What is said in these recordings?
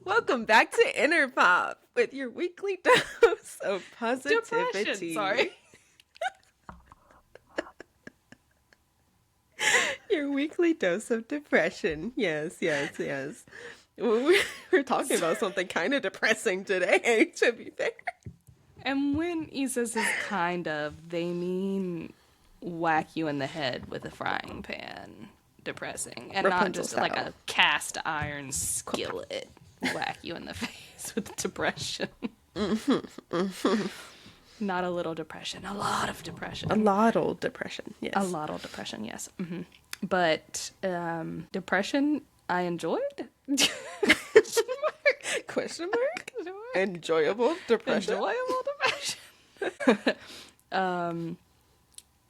Welcome back to Inner Pop with your weekly dose of positivity. Depression, sorry. Your weekly dose of depression. Yes. We're talking about something kind of depressing today, to be fair. And when Isa says kind of, they mean whack you in the head with a frying pan depressing. And Rapunzel not just style. like a cast iron skillet whack you in the face with depression. Not a little depression, a lot of depression. A lot of depression, yes. A lot of depression, yes. But depression, I enjoyed. Question mark? Enjoyable depression. Enjoyable depression.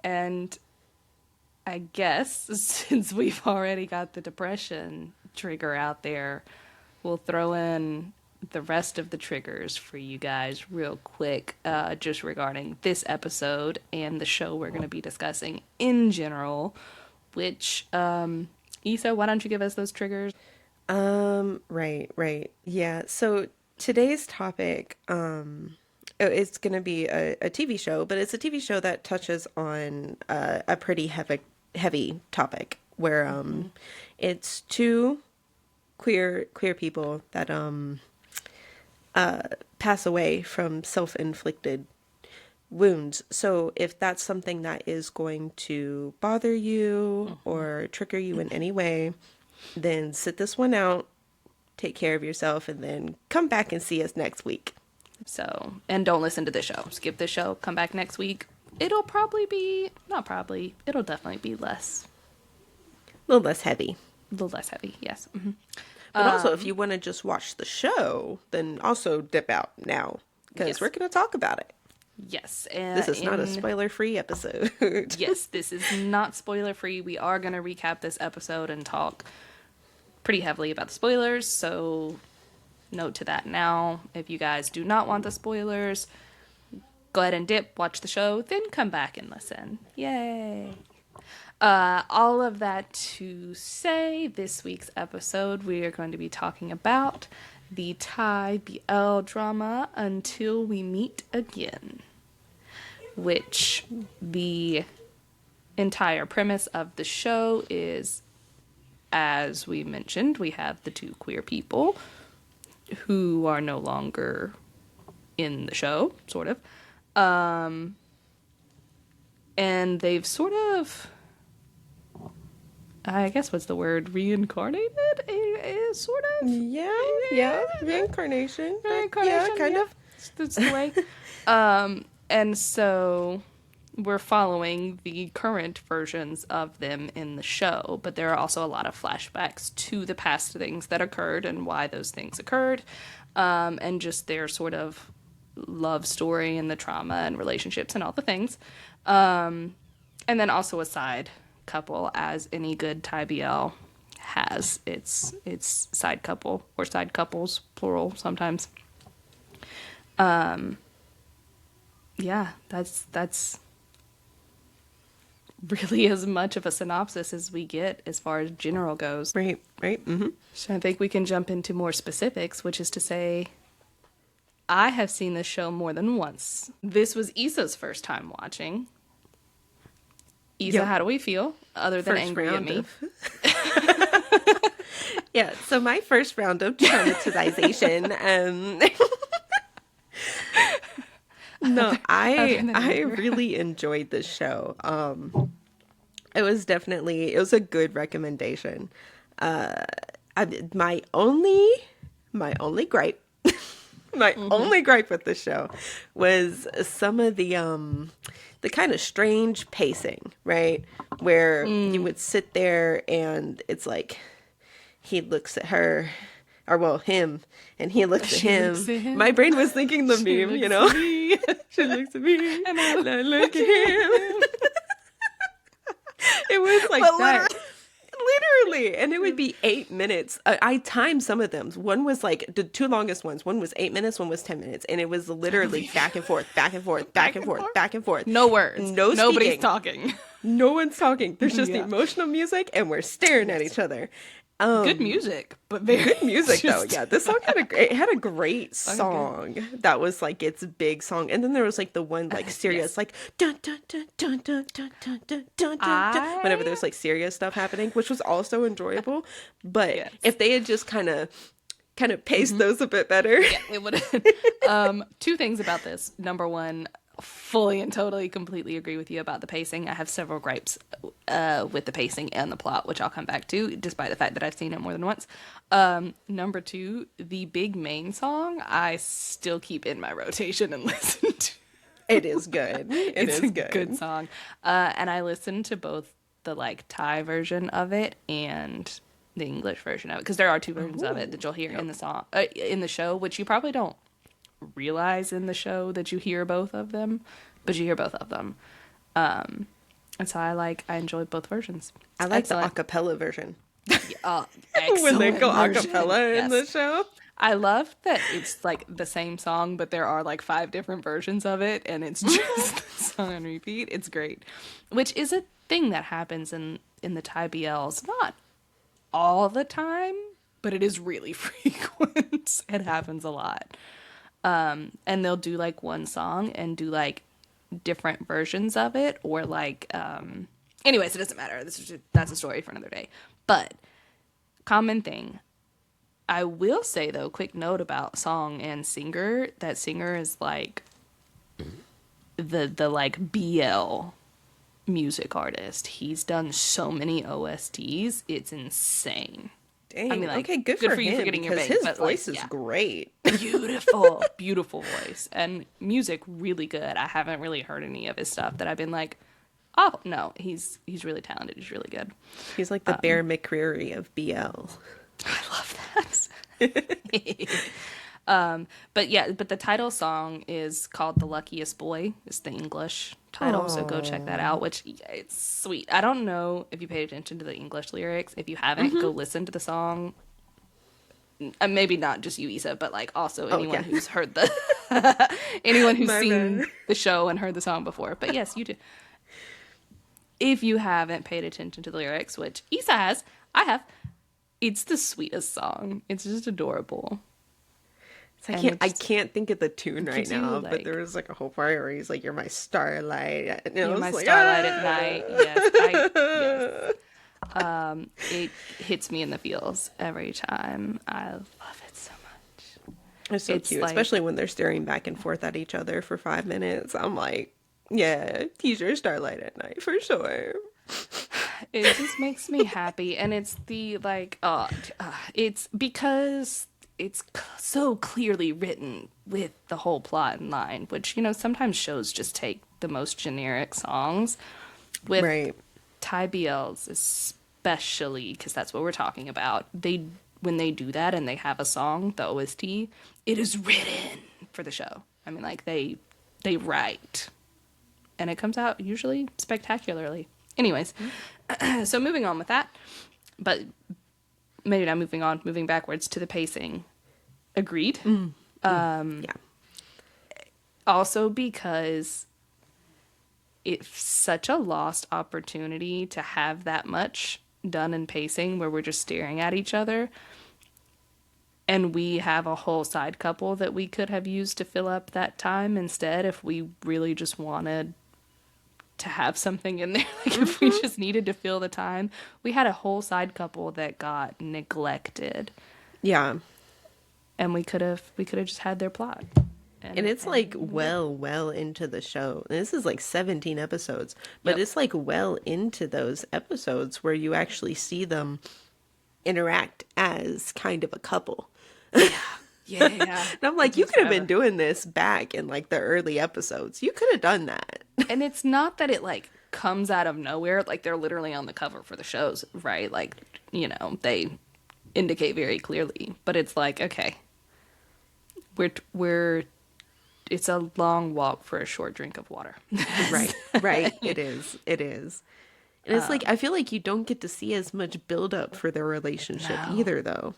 And I guess since we've already got the depression trigger out there, we'll throw in the rest of the triggers for you guys real quick, just regarding this episode and the show we're going to be discussing in general, which, Isa, why don't you give us those triggers? Right. Yeah. So today's topic, it's going to be a TV show, but it's a TV show that touches on a pretty heavy topic where it's two queer people that pass away from self-inflicted wounds. So if that's something that is going to bother you or trigger you in any way, then sit this one out, take care of yourself, and then come back and see us next week. So, and don't listen to the show. Skip the show, come back next week. It'll definitely be less. A little less heavy. A little less heavy, yes. Mm-hmm. But also, if you want to just watch the show, then also dip out now, because we're going to talk about it. Yes. This is not a spoiler-free episode. Yes, this is not spoiler-free. We are going to recap this episode and talk pretty heavily about the spoilers, so note to that now. If you guys do not want the spoilers, go ahead and dip, watch the show, then come back and listen. Yay! All of that to say, this week's episode, we are going to be talking about the Thai BL drama Until We Meet Again, which the entire premise of the show is, as we mentioned, we have the two queer people who are no longer in the show, sort of. And they've sort of, I guess what's the word, reincarnated? Sort of? Yeah, reincarnation. Reincarnation, yeah, kind of. That's the way. And so we're following the current versions of them in the show, but there are also a lot of flashbacks to the past things that occurred and why those things occurred, and just their sort of love story and the trauma and relationships and all the things. And then also a side couple, as any good Thai BL has its side couple, or side couples, plural sometimes. Yeah, that's really as much of a synopsis as we get as far as general goes. Right. Mm-hmm. So I think we can jump into more specifics, which is to say, I have seen this show more than once. This was Isa's first time watching. Isa, How do we feel, other than First angry at me? Yeah, so my first round of traumatization, no, I really enjoyed this show. It was a good recommendation. My only gripe, only gripe with the show was some of the kind of strange pacing, right? Where you would sit there and it's like, he looks at her, or well, him, and he looks at him. My brain was thinking the meme, you know? She looks at me, and I look at him. It was like that. Literally. And it would be 8 minutes. I timed some of them. One was like the two longest ones. One was 8 minutes, one was 10 minutes. And it was literally back and forth, back and forth, back and forth, back and forth. No words. Nobody's talking. No one's talking. There's just emotional music and we're staring at each other. Good music, but very Good music though. just- Yeah, this song had a great Song song that was like its big song, and then there was like the one like serious Yes. like dun dun dun dun dun dun dun dun dun dun whenever I there's like serious stuff happening, which was also enjoyable. But Yes. if they had just kind of paced those a bit better, Yeah, it would. Two things about this. Number one, fully and totally, completely agree with you about the pacing. I have several gripes with the pacing and the plot, which I'll come back to, despite the fact that I've seen it more than once. Number two, the big main song, I still keep in my rotation and listen to. it is good. It's It's a good. good song, and I listened to both the like Thai version of it and the English version of it, because there are two versions of it that you'll hear in the song in the show, which you probably don't realize in the show that you hear both of them, but you hear both of them. And so I enjoy both versions. I like Excellent. the acapella version Excellent when they go version. acapella in the Yes. show. I love that it's like the same song, but there are like 5 different versions of it, and it's just the song on repeat. It's great, which is a thing that happens in the Thai BLs. Not all the time, but it is really frequent. It happens a lot. And they'll do like one song and do like different versions of it, or like anyways, it doesn't matter. That's a story for another day. But common thing. I will say though, quick note about song and singer, that singer is like the like BL music artist. He's done so many OSTs, it's insane. Dang. I mean, like, okay, good good for for you him for getting your because bait, his but, like, voice is yeah. great. Beautiful, beautiful voice, and music really good. I haven't really heard any of his stuff that I've been like, oh no, he's really talented. He's really good. He's like the Bear McCreary of BL. I love that. But the title song is called "The Luckiest Boy." It's the English title, so go check that out. Which it's sweet. I don't know if you paid attention to the English lyrics. If you haven't, go listen to the song. Maybe not just you, Issa, but like also anyone who's heard the anyone who's My seen bad. the show and heard the song before. But yes, you do. If you haven't paid attention to the lyrics, which Issa has, I have. It's the sweetest song. It's just adorable. I And can't. I it's- can't think of the tune right gives you, now. But like- there was like a whole part where he's like, "You're my starlight." And I You're was my like, starlight "Ah!" at night. Yes, it hits me in the feels every time. I love it so much. It's so It's cute, like- especially when they're staring back and forth at each other for 5 minutes. I'm like, yeah, he's your starlight at night for sure. It just makes me happy, and it's the like, it's because it's so clearly written with the whole plot in mind. Which sometimes shows just take the most generic songs. With Right. Thai BLs, especially because that's what we're talking about. When they do that and they have a song, the OST, it is written for the show. I mean, like they write, and it comes out usually spectacularly. Anyways, so moving on with that, but maybe not moving on, moving backwards to the pacing. Agreed. Yeah. Also because it's such a lost opportunity to have that much done in pacing where we're just staring at each other. And we have a whole side couple that we could have used to fill up that time instead if we really just wanted to have something in there. Like if we just needed to fill the time. We had a whole side couple that got neglected. Yeah. And we could have just had their plot. And it's like well into the show. And this is like 17 episodes, but Yep. it's like well into those episodes where you actually see them interact as kind of a couple. Yeah. And I'm like, you could have been doing this back in like the early episodes. You could have done that. And it's not that it like comes out of nowhere. Like they're literally on the cover for the shows, right? Like, they indicate very clearly. But it's like, okay, we're it's a long walk for a short drink of water. Right. It is. And it's like, I feel like you don't get to see as much build up for their relationship No. either, though.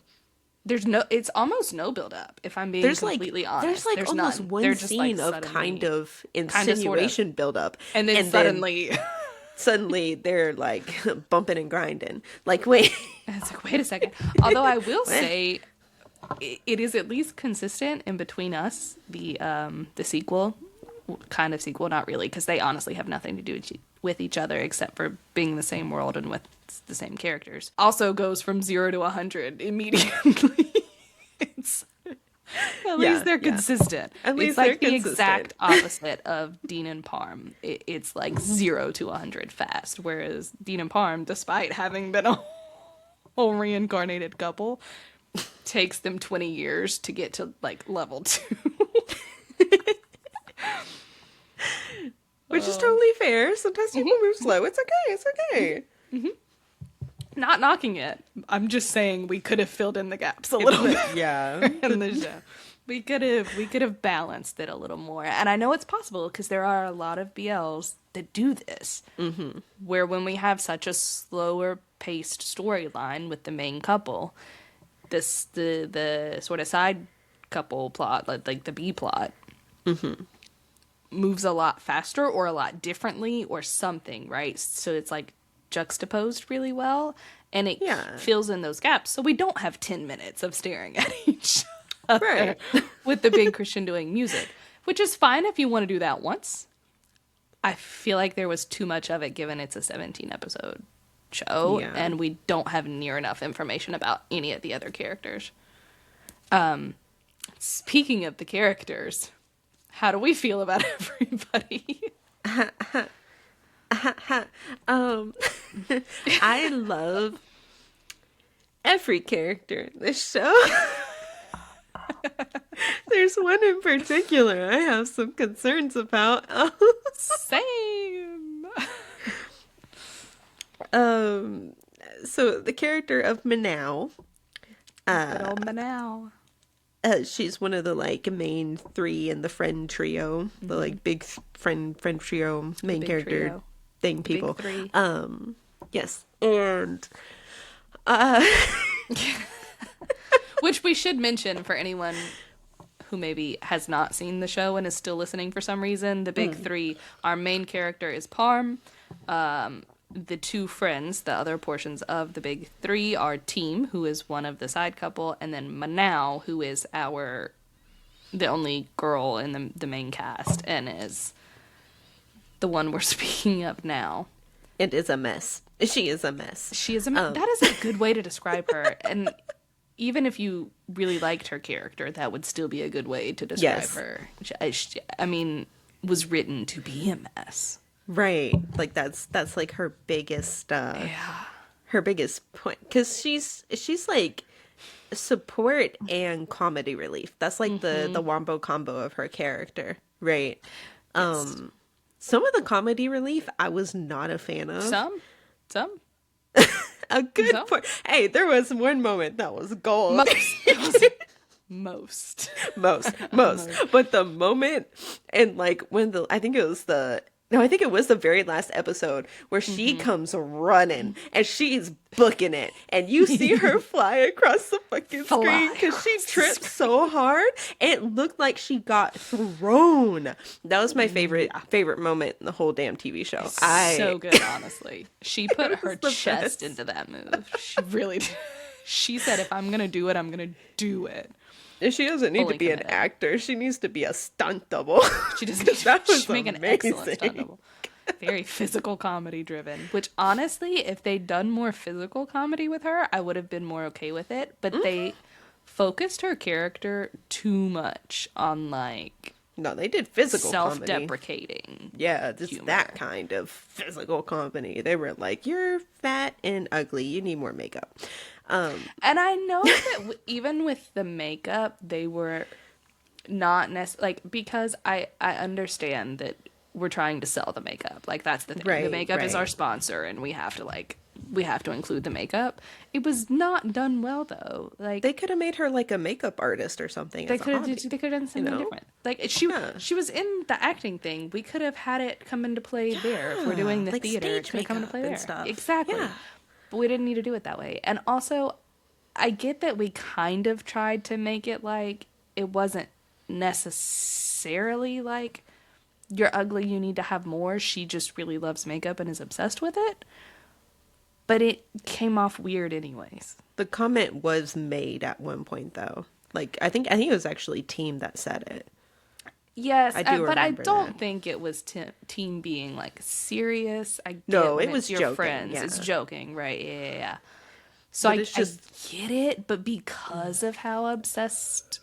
It's almost no build up, if I'm being There's completely like, honest. there's like almost none. one They're just, like, scene of suddenly- kind of sorta. insinuation build up. And then suddenly suddenly they're like bumping and grinding. Like, wait. It's like, wait a second. Although I will say, it is at least consistent in Between Us, the sequel, kind of sequel, not really, because they honestly have nothing to do with each other except for being in the same world and with the same characters. Also goes from 0 to 100 immediately. It's, at least they're consistent. At least it's like they're the consistent. exact opposite of Dean and Parm. It's like 0 to 100 fast, whereas Dean and Parm, despite having been a whole reincarnated couple, takes them 20 years to get to like level 2. Which is totally fair. Sometimes people move slow. It's okay. It's okay. Not knocking it. I'm just saying we could have filled in the gaps a little bit Yeah. in the show. We could have balanced it a little more. And I know it's possible because there are a lot of BLs that do this. Mm-hmm. Where when we have such a slower paced storyline with the main couple, the sort of side couple plot, like the B plot, moves a lot faster or a lot differently or something, right? So it's like juxtaposed really well, and it fills in those gaps. So we don't have 10 minutes of staring at each other with the big crescendoing music, which is fine if you want to do that once. I feel like there was too much of it given it's a 17 episode show, and we don't have near enough information about any of the other characters. Speaking of the characters, how do we feel about everybody? I love every character in this show. There's one in particular I have some concerns about. Same. So the character of Manao. Good old Manao. She's one of the like main 3 in the friend trio, the like big friend trio main character trio. thing people. Big 3. Yes, and Which we should mention for anyone who maybe has not seen the show and is still listening for some reason. The big 3, our main character is Parm. The 2 friends, the other portions of the big 3, are Team, who is one of the side couple, and then Manao, who is the only girl in the main cast and is the one we're speaking of now. it is a mess. She is a mess. She is that is a good way to describe her. And even if you really liked her character, that would still be a good way to describe her. I mean, was written to be a mess. Right. Like that's like her biggest her biggest point, cuz she's like support and comedy relief. That's like the wombo combo of her character, right? Yes. Some of the comedy relief I was not a fan of. Some. A good point. Hey, there was one moment that was gold. Most. Most. But the moment, and like when I think it was the very last episode where she comes running and she's booking it, and you see her fly across the fucking screen because she tripped so hard it looked like she got thrown. That was my favorite moment in the whole damn TV show. So good, honestly. She put her chest into that move. She really did. She said, if I'm gonna do it, I'm gonna do it. She doesn't need to be an actor. She needs to be a stunt double. She doesn't need that to was make an excellent stunt double. Very physical comedy driven. Which honestly, if they'd done more physical comedy with her, I would have been more okay with it. But they focused her character too much on like No, they did physical comedy. self-deprecating. Yeah, just humor. that kind of physical comedy. They were like, "You're fat and ugly. You need more makeup." And I know that even with the makeup, they were not necessarily, like, because I understand that we're trying to sell the makeup. Like, that's the thing. Right, the makeup is right. our sponsor, and we have to include the makeup. It was not done well, though. Like, They could have made her like a makeup artist or something. they as a could have hobby. done something different. Like, she was in the acting thing. We could have had it come into play there. If we're doing the like theater, it stage could have come into makeup play and there. stuff. Exactly. Yeah. But we didn't need to do it that way. And also, I get that we kind of tried to make it like it wasn't necessarily like you're ugly, you need to have more. She just really loves makeup and is obsessed with it. But it came off weird anyways. The comment was made at one point, though. Like, I think it was actually Team that said it. Yes, I do but I remember don't that. think it was Team being like serious. I get No, when it was it's your joking, friends. yeah. It's joking, right? Yeah. So But it's just I get it, but because of how obsessive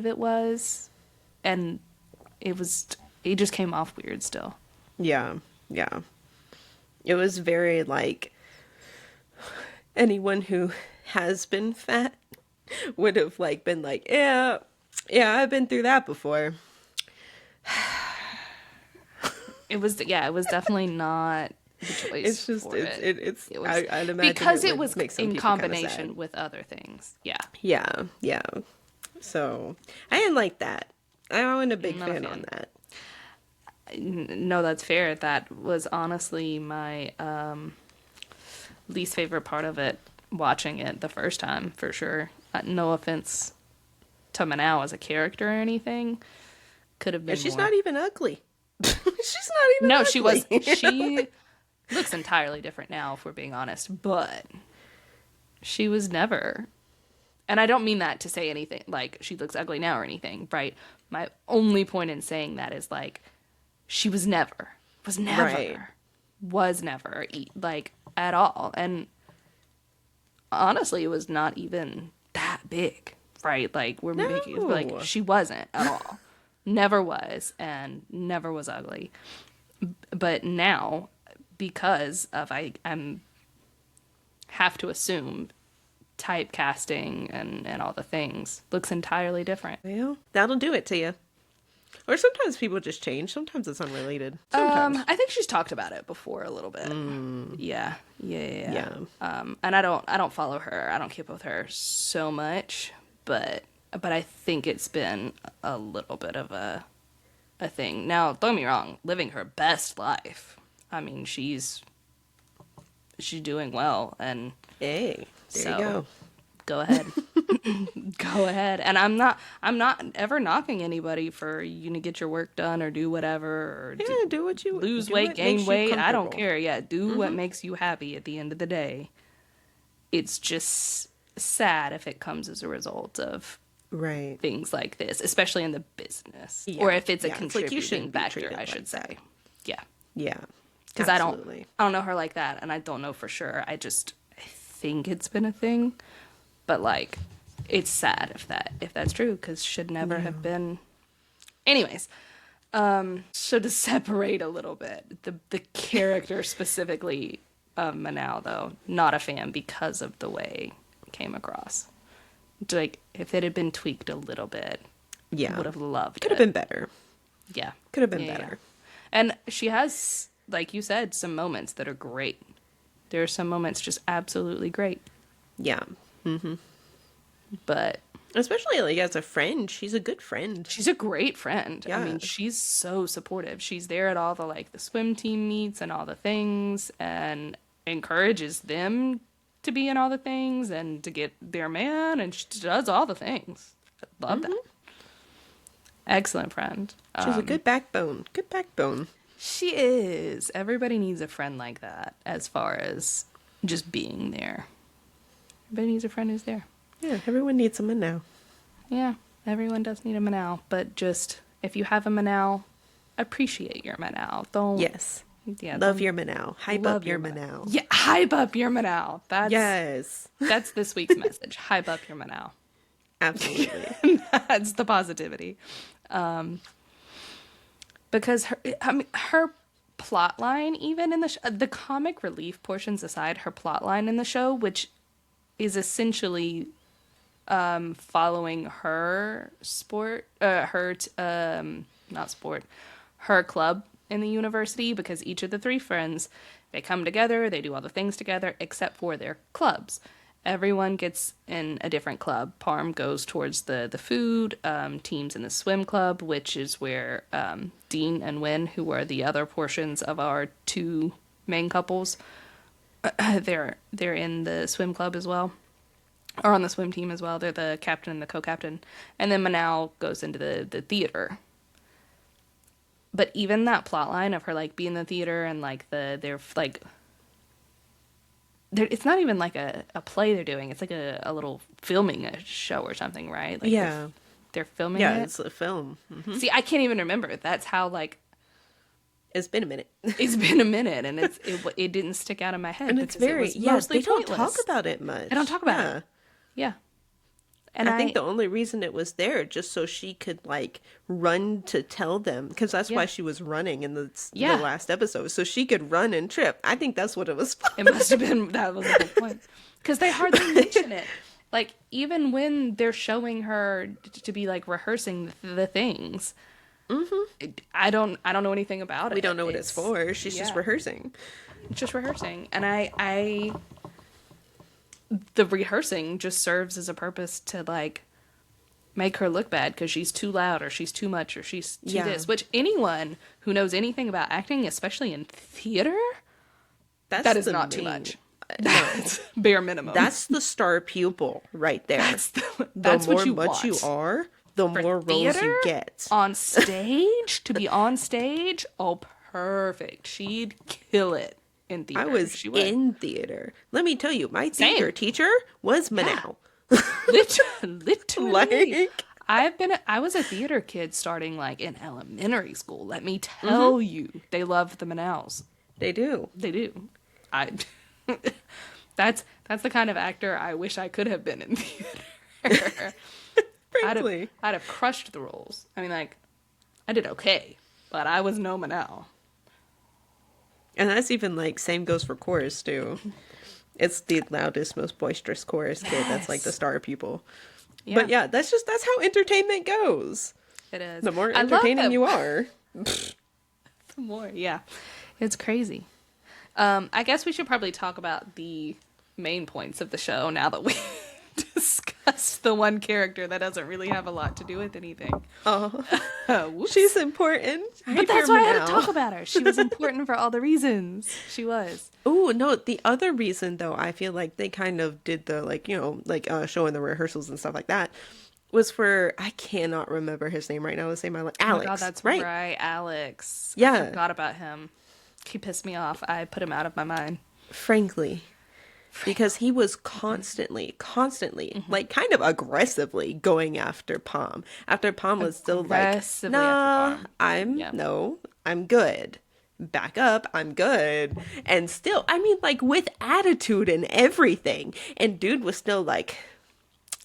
it was, and it just came off weird still. yeah, yeah. It was very like anyone who has been fat would have like been like, yeah, I've been through that before. It was definitely not the choice It's just for it's It was I'd imagine because it it would was make some in people kinda combination sad. with other things. Yeah, Yeah, yeah. So I didn't like that. I wasn't a big not a fan fan. on that. No, that's fair. That was honestly my least favorite part of it. Watching it the first time, for sure. No offense to Manao as a character or anything. Could have been And she's more. not even ugly. She's not even No, ugly. she was. She looks entirely different now, if we're being honest. But she was never. And I don't mean that to say anything like she looks ugly now or anything, right? My only point in saying that is like she was never, Right. like at all. And honestly, it was not even that big, right? Like we're making like No. she wasn't at all. Never was and never was ugly. But now, because of I'm have to assume typecasting and all the things looks entirely different. Well, that'll do it to you. Or sometimes people just change. Sometimes it's unrelated. Sometimes. I think she's talked about it before a little bit. Yeah. Yeah. And I don't follow her. I don't keep up with her so much, but I think it's been a little bit of a thing. Now, don't get me wrong, living her best life. I mean, she's doing well, and Hey, there so you go. go ahead. Go ahead. And I'm not ever knocking anybody for you to get your work done or do whatever or Yeah, do what you lose do weight, what gain makes you weight. I don't comfortable. care. Yeah, do what makes you happy at the end of the day. It's just sad if it comes as a result of Right. things like this, especially in the business. Yeah, Or if it's a yeah, it's like you contributing shouldn't be factor, treated I should like say. that. Yeah. Yeah. Because Absolutely. I don't know her like that, and I don't know for sure. I think it's been a thing, but like, it's sad if that's true, because should never have been. Anyways, so to separate a little bit, the character specifically of Manao, though, not a fan because of the way it came across. Like, if it had been tweaked a little bit, Yeah. would have loved Could have it. been better. Yeah. Could have been Yeah, better. And she has, like you said, some moments that are great. There are some moments just absolutely great. Yeah. But Especially like as a friend, she's a good friend. she's a great friend. I Yeah. mean, she's so supportive. She's there at all the like the swim team meets and all the things and encourages them to be in all the things and to get their man, and she does all the things. I love that. Excellent friend. She's a good backbone. Good backbone. She is. Everybody needs a friend like that as far as just being there. Everybody needs a friend who's there. Yeah, everyone needs someone now. Yeah, everyone does need a Manao, but just if you have a Manao, appreciate your Manao. Don't Yes. yeah, Love don't your Manao. Hype love up your Manao. Yeah, hype up your Manao. That's Yes. that's this week's message. Hype up your Manao. Absolutely. That's the positivity. Because her plot line, even in the comic relief portions aside, her plot line in the show, which is essentially following her her club in the university, because each of the three friends, they come together, they do all the things together except for their clubs. Everyone gets in a different club. Parm goes towards the food, Team's in the swim club, which is where Dean and Wynn, who are the other portions of our two main couples, they're in the swim club as well. Or on the swim team as well. They're the captain and the co-captain. And then Manao goes into the theater. But even that plot line of her like being in the theater and like they're like it's not even like a play they're doing. It's like a little filming a show or something, right? Like Yeah. they're filming Yeah, it. it's a film. Mm-hmm. See, I can't even remember. That's how like It's been a minute. it's been a minute, and it didn't stick out of my head. And it's because very, it was mostly they don't pointless. talk about it much. I don't talk about it. Yeah. And I think the only reason it was there just so she could like run to tell them, because that's why she was running in the last episode, so she could run and trip. I think that's what it was for. It must have been, that was a good point, because they hardly mention it. Like even when they're showing her to be like rehearsing the things, I don't know anything about it. We don't know what it's for. She's just rehearsing. Just rehearsing, and I the rehearsing just serves as a purpose to like make her look bad because she's too loud or she's too much or she's too this, which anyone who knows anything about acting, especially in theater, that is not too much. That's bare minimum. That's the star pupil right there. That's what you want. want. You are, the For more roles you get. On stage, to be on stage, oh, perfect. She'd kill it in theater. I was in theater. Let me tell you, my theater teacher was Manal. Literally. I was a theater kid starting like in elementary school. Let me tell you, they love the Manals. They do. They do. That's the kind of actor I wish I could have been in theater. Frankly, I'd have crushed the roles. I mean, like, I did okay, but I was no Manal. And that's even like same goes for chorus too. It's the loudest, most boisterous chorus kid. That's like the star pupil. Yeah. But yeah, that's how entertainment goes. It is. The more entertaining you are, the more. Yeah, it's crazy. I guess we should probably talk about the main points of the show now that we discussed the one character that doesn't really have a lot to do with anything. Oh, she's important. But that's why I had to talk about her. She was important for all the reasons. She was. Oh, no, the other reason, though, I feel like they kind of did the, like, you know, like showing the rehearsals and stuff like that, was for, I cannot remember his name right now. Let's say Alex. Oh my God, that's right. Alex. Yeah. I forgot about him. He pissed me off. I put him out of my mind. Frankly. Because he was constantly, like kind of aggressively going after Palm. After Palm was still like, nah, I'm good. Back up, I'm good. And still, I mean, like with attitude and everything. And dude was still like,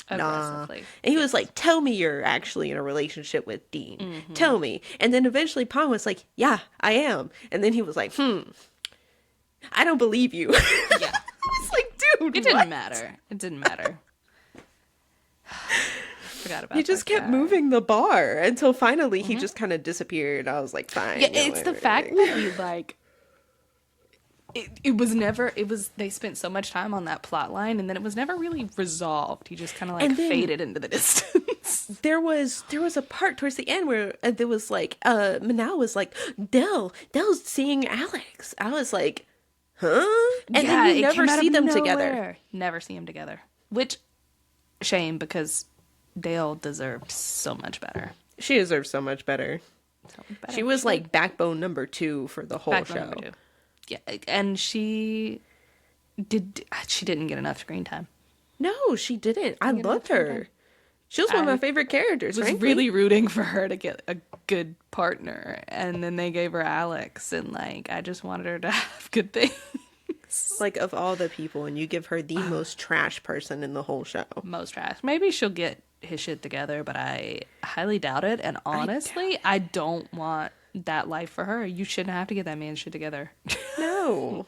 nah. And he was like, tell me you're actually in a relationship with Dean. Tell me. And then eventually Palm was like, yeah, I am. And then he was like, I don't believe you. Yeah. It's like, dude, it didn't matter. It didn't matter. Forgot about. He just kept moving the bar until finally he just kind of disappeared. I was like, fine. Yeah, it's the fact that he like. It was never. It was. They spent so much time on that plot line, and then it was never really resolved. He just kind of like faded into the distance. There was a part towards the end where there was like, Manal was like, Dell's seeing Alex. I was like, huh? And then you never see them together. Never see them together. Which, shame, because Dale deserved so much better. She deserved so much better. She was like backbone number 2 for the whole show. Yeah, and she didn't get enough screen time. No, she didn't. I loved her. She was one of my favorite characters. I was really rooting for her to get a good partner, and then they gave her Alex, and like I just wanted her to have good things. Like of all the people, and you give her the most trash person in the whole show. Most trash. Maybe she'll get his shit together, but I highly doubt it. And honestly, I don't want that life for her. You shouldn't have to get that man's shit together. No.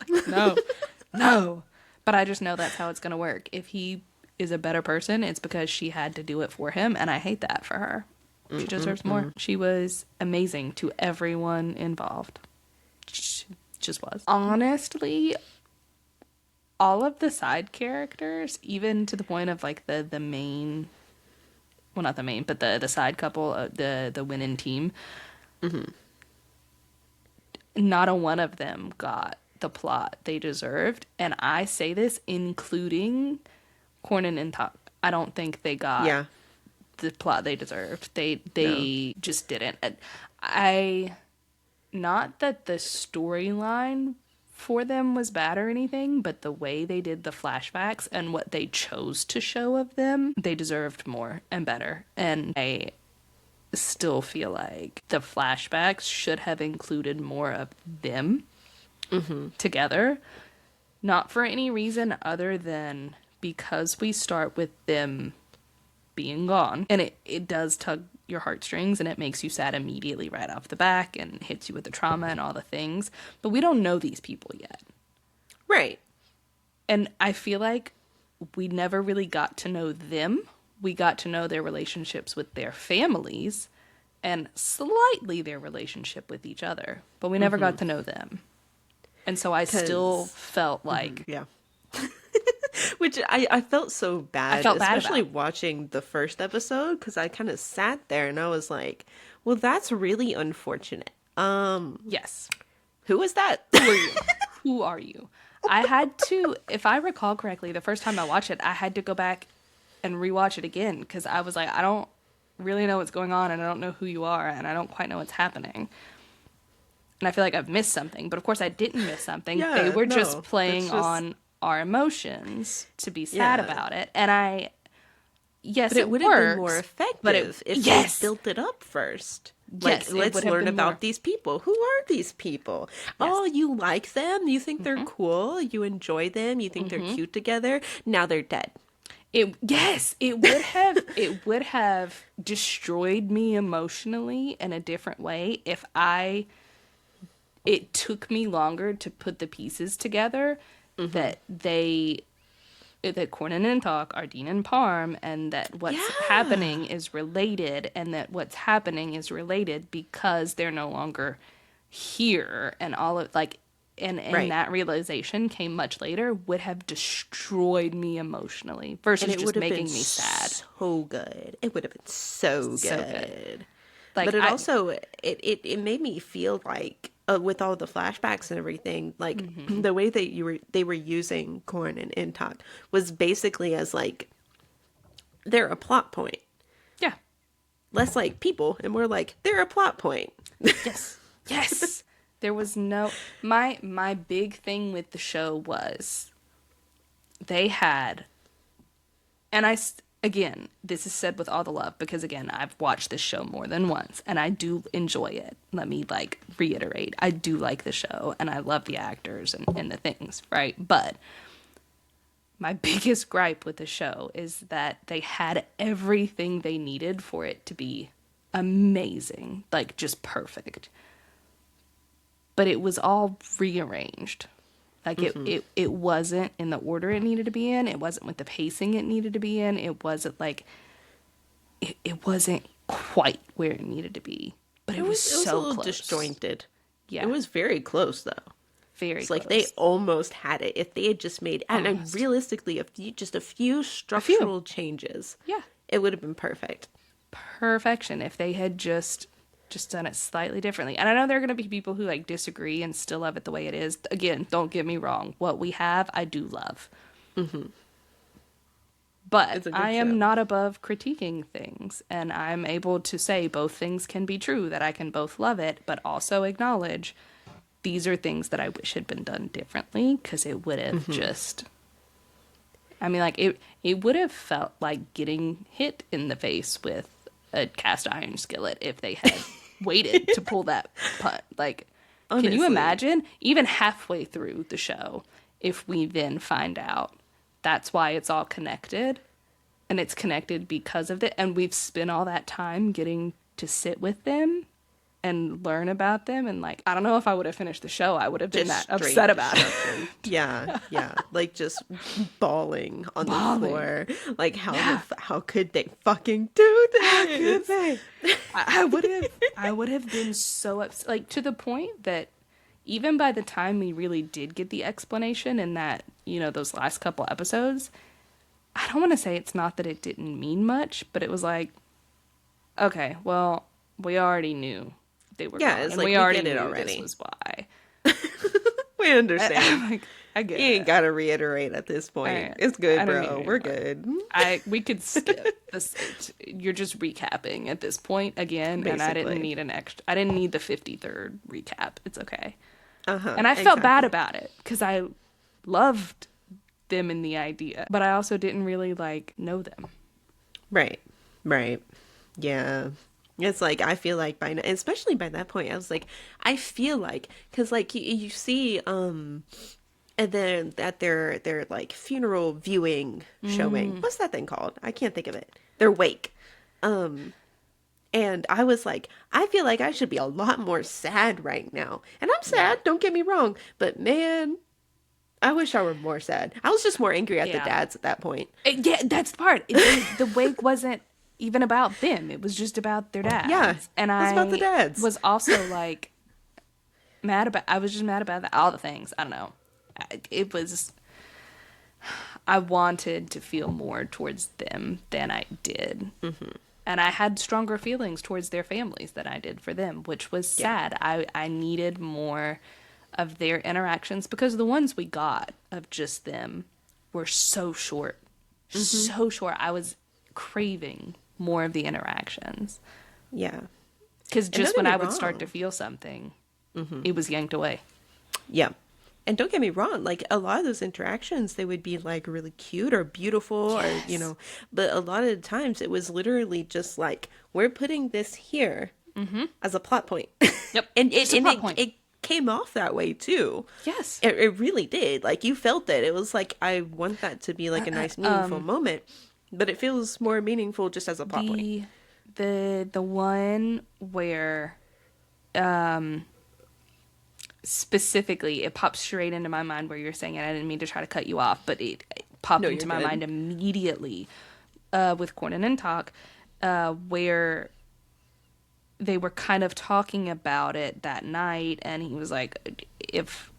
No. But I just know that's how it's gonna work. If he is a better person, it's because she had to do it for him, and I hate that for her. She deserves more. She was amazing to everyone involved. She just was. Honestly, all of the side characters, even to the point of like the main, well, not the main, but the side couple, the winning team, not a one of them got the plot they deserved. And I say this including Cornyn and Tuck. I don't think they got the plot they deserved. They just didn't. not that the storyline for them was bad or anything, but the way they did the flashbacks and what they chose to show of them, they deserved more and better. And I still feel like the flashbacks should have included more of them together. Not for any reason other than because we start with them being gone. And it does tug your heartstrings and it makes you sad immediately right off the back and hits you with the trauma and all the things. But we don't know these people yet. Right. And I feel like we never really got to know them. We got to know their relationships with their families and slightly their relationship with each other. But we never got to know them. And so I still felt like... Yeah. Which I felt so bad, I felt bad especially about. watching the first episode, because I kind of sat there and I was like, well, that's really unfortunate. Yes. Who is that? Who are you? Who are you? I had to, if I recall correctly, the first time I watched it, I had to go back and rewatch it again, because I was like, I don't really know what's going on, and I don't know who you are, and I don't quite know what's happening. And I feel like I've missed something, but of course I didn't miss something. Yeah, they were no, just playing it's just... on our emotions to be sad about it. And yes, but it would have been more effective if they built it up first. Like, Yes, let's learn about these people. Who are these people? Yes. Oh, you like them? You think they're cool? You enjoy them? You think they're cute together? Now they're dead. It would have destroyed me emotionally in a different way if it took me longer to put the pieces together that Cornyn and Talk are Dean and Parm, and that what's happening is related, and that what's happening is related because they're no longer here, and all of and that realization came much later, would have destroyed me emotionally versus just making me sad. So good. It would have been so good. So good. But it made me feel like with all the flashbacks and everything, like the way that they were using Corn and Intok was basically as like they're a plot point. Yeah. Less like people and more like they're a plot point. Yes. Yes. There was no my big thing with the show was they had, and again, this is said with all the love because again, I've watched this show more than once and I do enjoy it. Let me reiterate. I do like the show and I love the actors and the things, right? But my biggest gripe with the show is that they had everything they needed for it to be amazing, like just perfect. But it was all rearranged. Like it wasn't in the order it needed to be in. It wasn't with the pacing it needed to be in. It wasn't it wasn't quite where it needed to be. But it was so a little close. Disjointed. Yeah. It was very close though. Very it's close. Like they almost had it. If they had just made and realistically just a few structural changes. Yeah. It would have been perfect. Perfection if they had just done it slightly differently. And I know there are going to be people who disagree and still love it the way it is. Again, don't get me wrong. What we have, I do love. But I am not above critiquing things. And I'm able to say both things can be true, that I can both love it, but also acknowledge these are things that I wish had been done differently, because it would have just... I mean, it would have felt like getting hit in the face with a cast iron skillet if they had waited to pull that punt. Honestly. Can you imagine, even halfway through the show, if we then find out that's why it's all connected, and it's connected because of it, and we've spent all that time getting to sit with them and learn about them, and I don't know if I would have finished the show. I would have been that upset about it. Yeah. Just bawling on the floor. How could they fucking do this? How could they? I would have been so upset, to the point that even by the time we really did get the explanation in that, those last couple episodes, I don't want to say it's not that it didn't mean much, but it was okay, well, we already knew they were gone, and we already knew this was why. We understand. I get You ain't it. gotta reiterate at this point. It's good, I don't need bro. to We're reiterate. good. We could skip this. You're just recapping at this point again, and I didn't Basically. need an extra. I didn't need the 53rd recap. It's okay. Uh-huh. And I felt bad Exactly. about it because I loved them in the idea, but I also didn't really like know them. Right. Right. Yeah. It's like I feel like by now, especially by that point, I was like, I feel like because like you see, and then at their like funeral viewing showing, what's that thing called? I can't think of it. Their wake. And I was like, I feel like I should be a lot more sad right now. And I'm sad, don't get me wrong, but man, I wish I were more sad. I was just more angry at the Yeah. dads at that point. Yeah, that's the part. The wake wasn't even about them. It was just about their Yeah, dads. And it was about the I dads. was also like I was just mad about all the things. I don't know. It was, I wanted to feel more towards them than I did. Mm-hmm. And I had stronger feelings towards their families than I did for them, which was sad. I needed more of their interactions because the ones we got of just them were so short. So short. I was craving more of the interactions. Yeah. Because And just don't when get I me would start to wrong. feel something, it was yanked away. Yeah. And don't get me wrong, like a lot of those interactions, they would be like really cute or beautiful or, you know, but a lot of the times it was literally just like, we're putting this here as a plot point. Yep. And Just a plot point. it came off that way too. Yes. It really did. Like you felt it. It was like, I want that to be like a nice, meaningful moment, but it feels more meaningful just as a plot point. The one where specifically it pops straight into my mind where you're saying it. I didn't mean to try to cut you off, but it popped No, into you're my good. mind immediately with Cornyn and Talk, where they were kind of talking about it that night, and he was like, if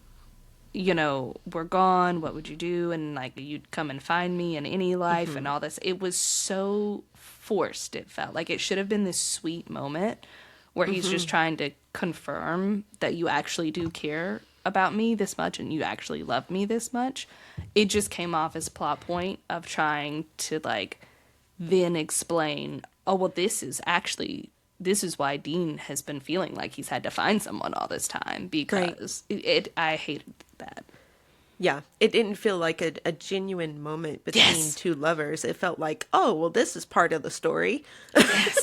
we're gone, what would you do? And like, you'd come and find me in any life and all this. It was so forced. It felt like it should have been this sweet moment where he's just trying to confirm that you actually do care about me this much and you actually love me this much. It just came off as a plot point of trying to like then explain, oh, well, this is why Dean has been feeling like he's had to find someone all this time, because I hated that. Yeah, it didn't feel like a genuine moment between Yes. two lovers. It felt like, oh, well, this is part of the story. Yes.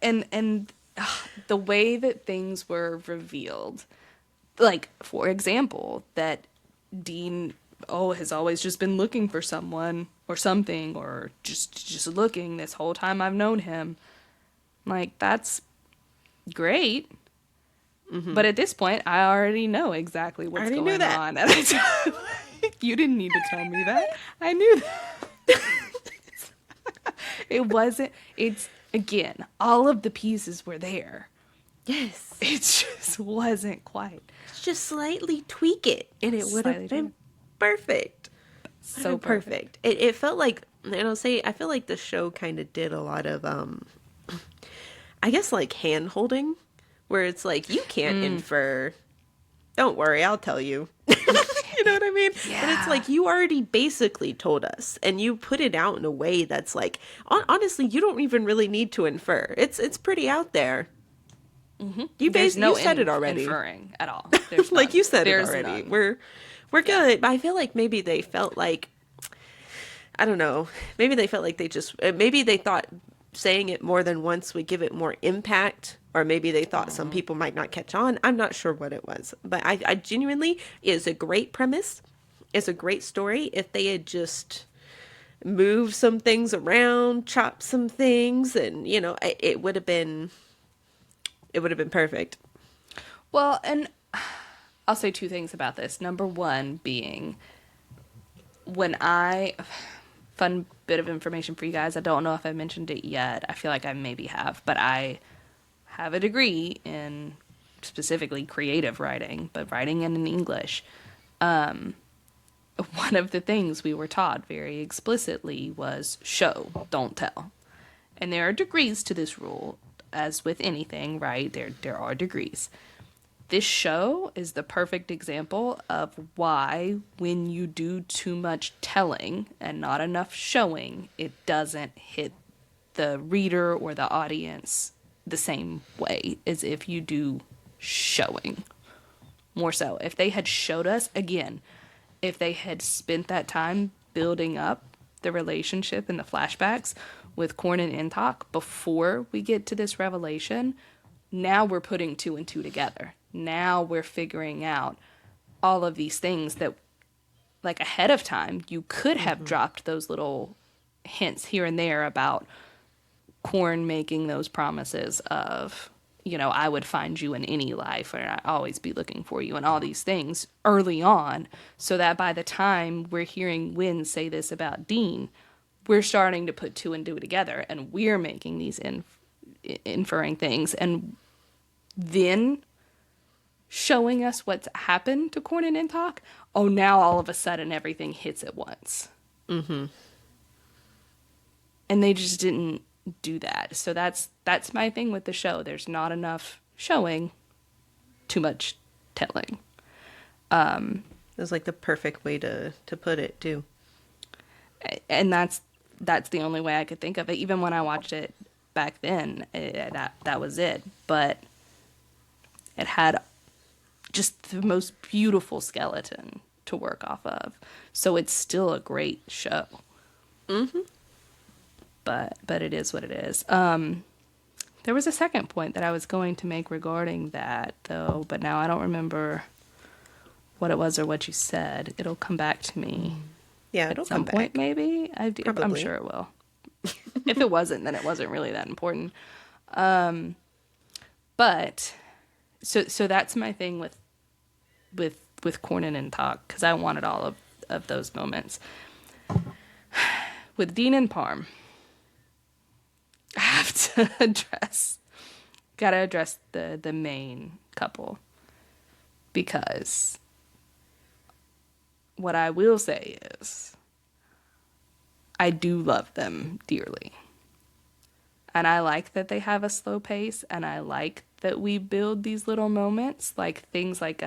And the way that things were revealed, like, for example, that Dean has always just been looking for someone or something, or just looking this whole time I've known him. Like, that's great. But at this point, I already know exactly what's already knew going that. on at the time. You didn't need to tell me that. I knew that. It's, again, all of the pieces were there. Yes. It just wasn't quite. Just slightly tweak it, and it would have Slightly been tweak. perfect. So Perfect. It felt like, and I'll say, I feel like the show kind of did a lot of, I guess, like hand holding, where it's like, you can't infer. Don't worry, I'll tell you. You know what I mean? But it's like, you already basically told us, and you put it out in a way that's like, honestly, you don't even really need to infer. It's pretty out there. You There's you said it already. inferring at all. There's Like none. you said There's it already. none. We're good. But I feel like maybe they felt like, I don't know. Maybe they felt like maybe they thought saying it more than once would give it more impact, or maybe they thought some people might not catch on. I'm not sure what it was, but I genuinely, it is a great premise. It's a great story. If they had just moved some things around, chopped some things, and it would have been perfect. Well, and I'll say two things about this. Number one being, fun bit of information for you guys. I don't know if I mentioned it yet. I feel like I maybe have, but I have a degree in specifically creative writing, but writing in English. One of the things we were taught very explicitly was show, don't tell. And there are degrees to this rule, as with anything, right? There are degrees. this show is the perfect example of why when you do too much telling and not enough showing, it doesn't hit the reader or the audience the same way as if you do showing. More so. If they had showed us, again, if they had spent that time building up the relationship in the flashbacks with Korn and Intok before we get to this revelation, now we're putting two and two together. Now we're figuring out all of these things that, like, ahead of time, you could have dropped those little hints here and there about Korn making those promises of, you know, I would find you in any life and I'd always be looking for you and all these things early on, so that by the time we're hearing Wynn say this about Dean, we're starting to put two and two together and we're making these inferring things, and then showing us what's happened to Korn and Intok. Oh, now all of a sudden everything hits at once. Mm-hmm. And they just didn't do that. So that's my thing with the show. There's not enough showing, too much telling. It's like the perfect way to put it too. And that's the only way I could think of it. Even when I watched it back then, that was it. But it had just the most beautiful skeleton to work off of. So it's still a great show. Mm-hmm. But it is what it is. There was a second point that I was going to make regarding that, though, but now I don't remember what it was or what you said. It'll come back to me. Yeah, at some point, maybe. I'm sure it will. If it wasn't, then it wasn't really that important. But so that's my thing with Korn and Talk, because I wanted all of those moments. With Dean and Parm, I have to gotta address the main couple, because what I will say is I do love them dearly. And I like that they have a slow pace, and I like that we build these little moments, like things like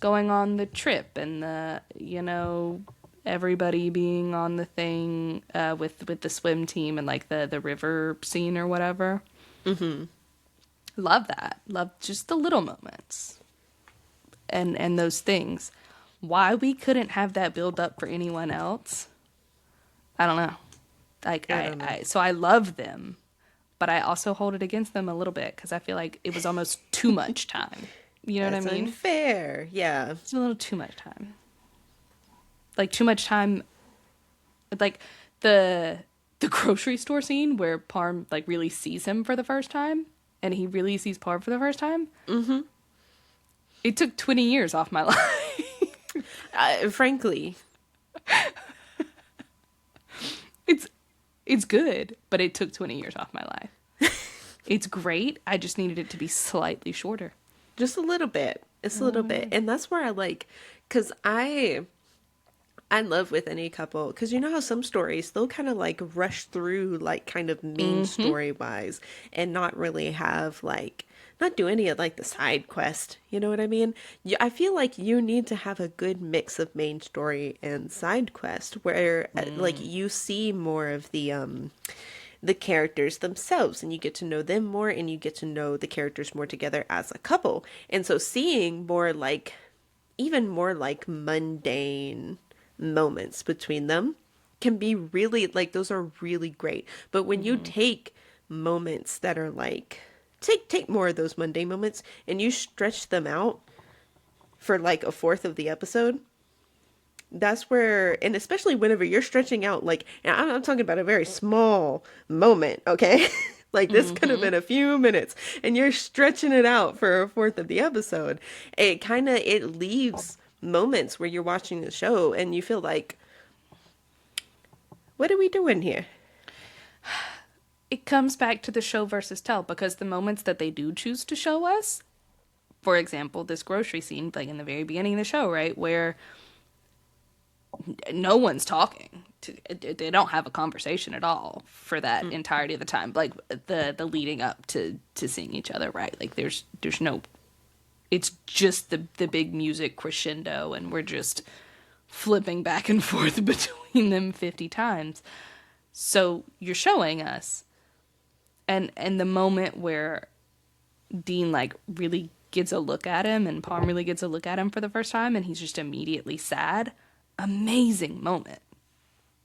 going on the trip and the, you know, everybody being on the thing with the swim team and like the river scene or whatever. Mm-hmm. Love that. Love just the little moments and those things. Why we couldn't have that build up for anyone else, I don't know. Like, so I love them, but I also hold it against them a little bit because I feel like it was almost too much time. You know what I mean? Unfair. Yeah. It's a little too much time. Like, too much time. Like, the grocery store scene where Parm, like, really sees him for the first time, and he really sees Parm for the first time. Mm-hmm. It took 20 years off my life. Frankly. It's good, but it took 20 years off my life. It's great. I just needed it to be slightly shorter. Just a little bit. It's a little bit. And that's where I like, because I love with any couple, because you know how some stories, they'll kind of like rush through like kind of main story wise and not really have like, not do any of like the side quest. You know what I mean? I feel like you need to have a good mix of main story and side quest where like you see more of the characters themselves and you get to know them more and you get to know the characters more together as a couple. And so seeing more like, even more like mundane moments between them can be really like, those are really great. But when you take moments that are like, take more of those mundane moments and you stretch them out for like a fourth of the episode, that's where, and especially whenever you're stretching out, like, and I'm talking about a very small moment, okay? Like this could have been a few minutes and you're stretching it out for a fourth of the episode. It leaves moments where you're watching the show and you feel like, what are we doing here? It comes back to the show versus tell, because the moments that they do choose to show us, for example, this grocery scene, like in the very beginning of the show, right, where no one's talking. They don't have a conversation at all for that entirety of the time. Like the leading up to seeing each other, right? Like there's no it's just the big music crescendo, and we're just flipping back and forth between them 50 times. So you're showing us, and the moment where Dean like really gets a look at him, and Palm really gets a look at him for the first time, and he's just immediately sad. Amazing moment,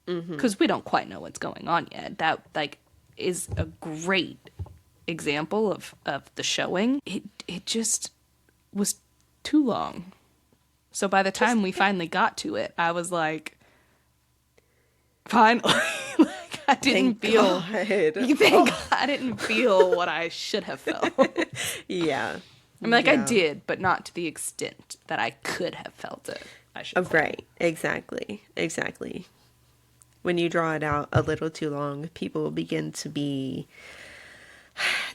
because we don't quite know what's going on yet. That like is a great example of the showing. It just was too long. So by the time we finally got to it, I was like, finally. Like, I didn't feel. I didn't feel what I should have felt. Yeah. I mean, like, I did, but not to the extent that I could have felt it, I should say. Right. Exactly. When you draw it out a little too long, people begin to be...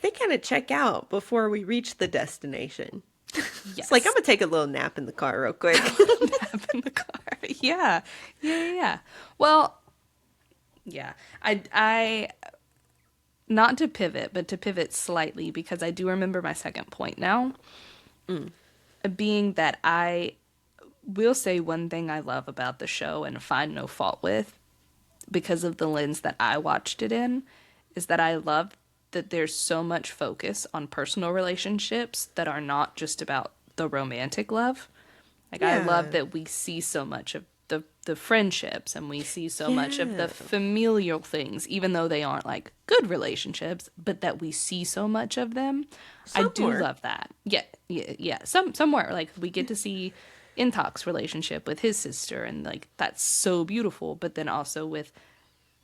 They kind of check out before we reach the destination. Yes. It's like, I'm going to take a little nap in the car real quick. Nap in the car. Yeah. Well, yeah. I not to pivot, but to pivot slightly, because I do remember my second point now. Being that I will say one thing I love about the show and find no fault with, because of the lens that I watched it in, is that I love that there's so much focus on personal relationships that are not just about the romantic love. Like, I love that we see so much of the friendships, and we see so much of the familial things, even though they aren't like good relationships, but that we see so much of them. I do love that. Yeah. Somewhere like we get to see Intok's relationship with his sister, and like that's so beautiful. But then also with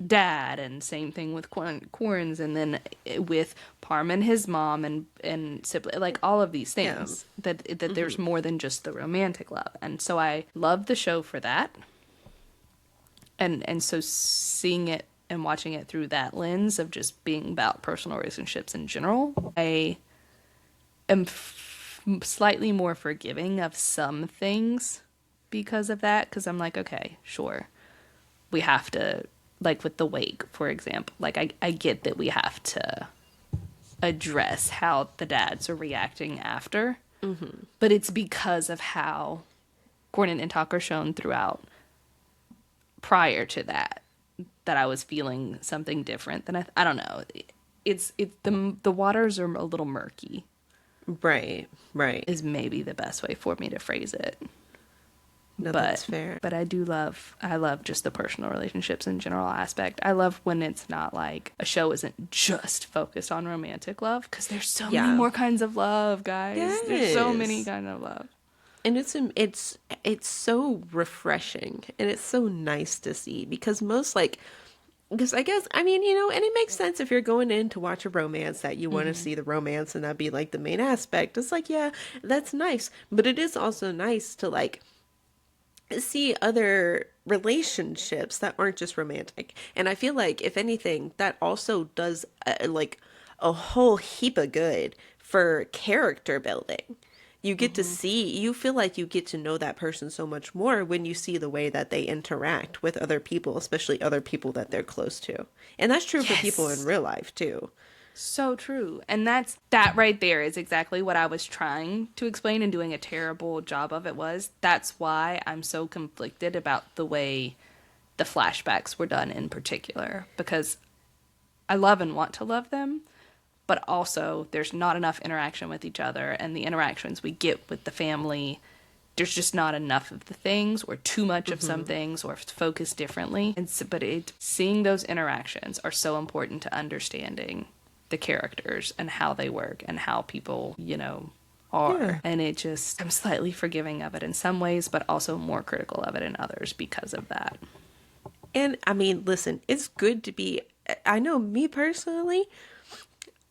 Dad, and same thing with Quarns, and then with Parm and his mom and sibling, like all of these things that there's more than just the romantic love. And so I love the show for that. And so seeing it and watching it through that lens of just being about personal relationships in general, I am slightly more forgiving of some things because of that, because I'm like, okay, sure, we have to, like with the wake, for example, like I get that we have to address how the dads are reacting after, but it's because of how Gordon and Intok are shown throughout prior to that I was feeling something different than I don't know. It's the waters are a little murky. Right. Is maybe the best way for me to phrase it. No, that's fair. But I love just the personal relationships in general aspect. I love when it's not like a show isn't just focused on romantic love, because there's so many more kinds of love, guys. Yes. There's so many kinds of love. And it's so refreshing, and it's so nice to see, because I guess, I mean, you know, and it makes sense if you're going in to watch a romance that you want to see the romance and that be like the main aspect. It's like, yeah, that's nice. But it is also nice to like see other relationships that aren't just romantic. And I feel like, if anything, that also does like a whole heap of good for character building. You get to see, you feel like you get to know that person so much more when you see the way that they interact with other people, especially other people that they're close to. And that's true for people in real life too. So true. And that right there is exactly what I was trying to explain and doing a terrible job of. That's why I'm so conflicted about the way the flashbacks were done in particular, because I love and want to love them, but also there's not enough interaction with each other, and the interactions we get with the family, there's just not enough of the things, or too much of some things, or focused differently. And so, seeing those interactions are so important to understanding the characters and how they work and how people, you know, are. Yeah. And I'm slightly forgiving of it in some ways, but also more critical of it in others because of that. And I mean, listen, it's good to be, I know me personally,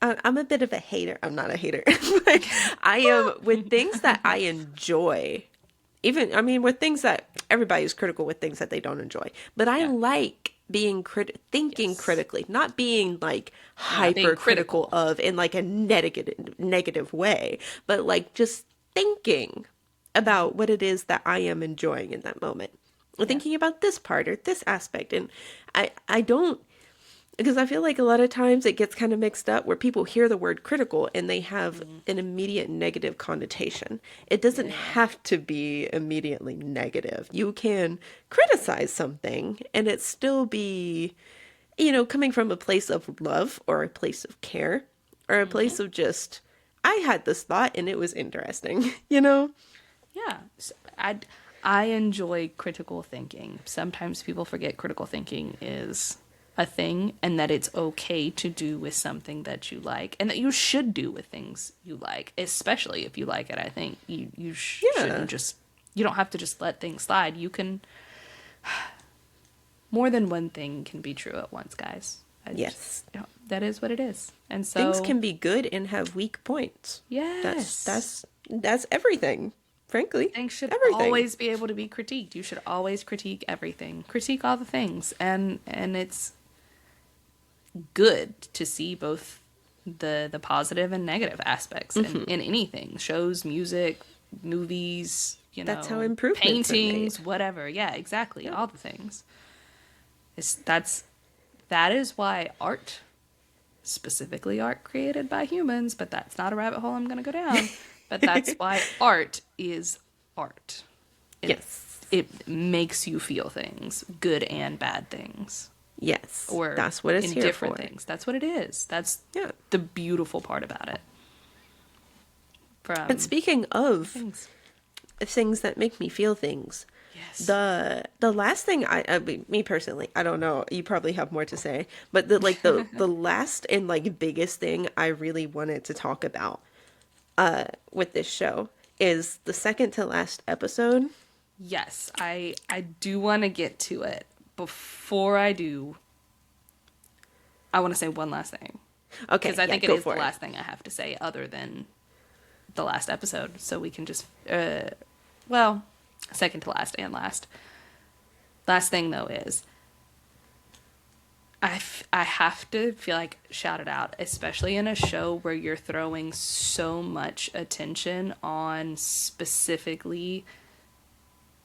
I'm a bit of a hater. I'm not a hater. But I am with things that I enjoy. Even, I mean, with things that everybody's critical with things that they don't enjoy. But I like being thinking critically, not being like hyper critical of in like a negative way, but like just thinking about what it is that I am enjoying in that moment. Thinking about this part or this aspect. And I don't, Because I feel like a lot of times it gets kind of mixed up where people hear the word critical and they have an immediate negative connotation. It doesn't have to be immediately negative. You can criticize something and it still be, coming from a place of love or a place of care or a place of just, I had this thought and it was interesting, you know? Yeah. I enjoy critical thinking. Sometimes people forget critical thinking is a thing and that it's okay to do with something that you like and that you should do with things you like, especially if you like it. I think you shouldn't just, you don't have to just let things slide. You can, more than one thing can be true at once, guys. Yes. That is what it is. And so things can be good and have weak points. Yes. That's everything. Frankly, things should everything. always be able to be critiqued. You should always critique everything. Critique all the things. And it's good to see both the positive and negative aspects in anything. Shows, music, movies, that's how improvements paintings, are made. whatever. Yeah, exactly. All the things. That is why art, specifically art created by humans, but that's not a rabbit hole I'm going to go down. But that's why art is art. Yes. It makes you feel things, good and bad things. Yes. Or that's what it's in here different for. things. That's what it is. That's the beautiful part about it. And speaking of things that make me feel things, yes. The last thing me personally, I don't know, you probably have more to say, but the last and biggest thing I really wanted to talk about with this show is the second to last episode. Yes, I do want to get to it. Before I do, I want to say one last thing. Okay, because I think it is the last thing I have to say other than the last episode. So we can just, second to last and last. Last thing though is, I have to feel like shout it out, especially in a show where you're throwing so much attention on specifically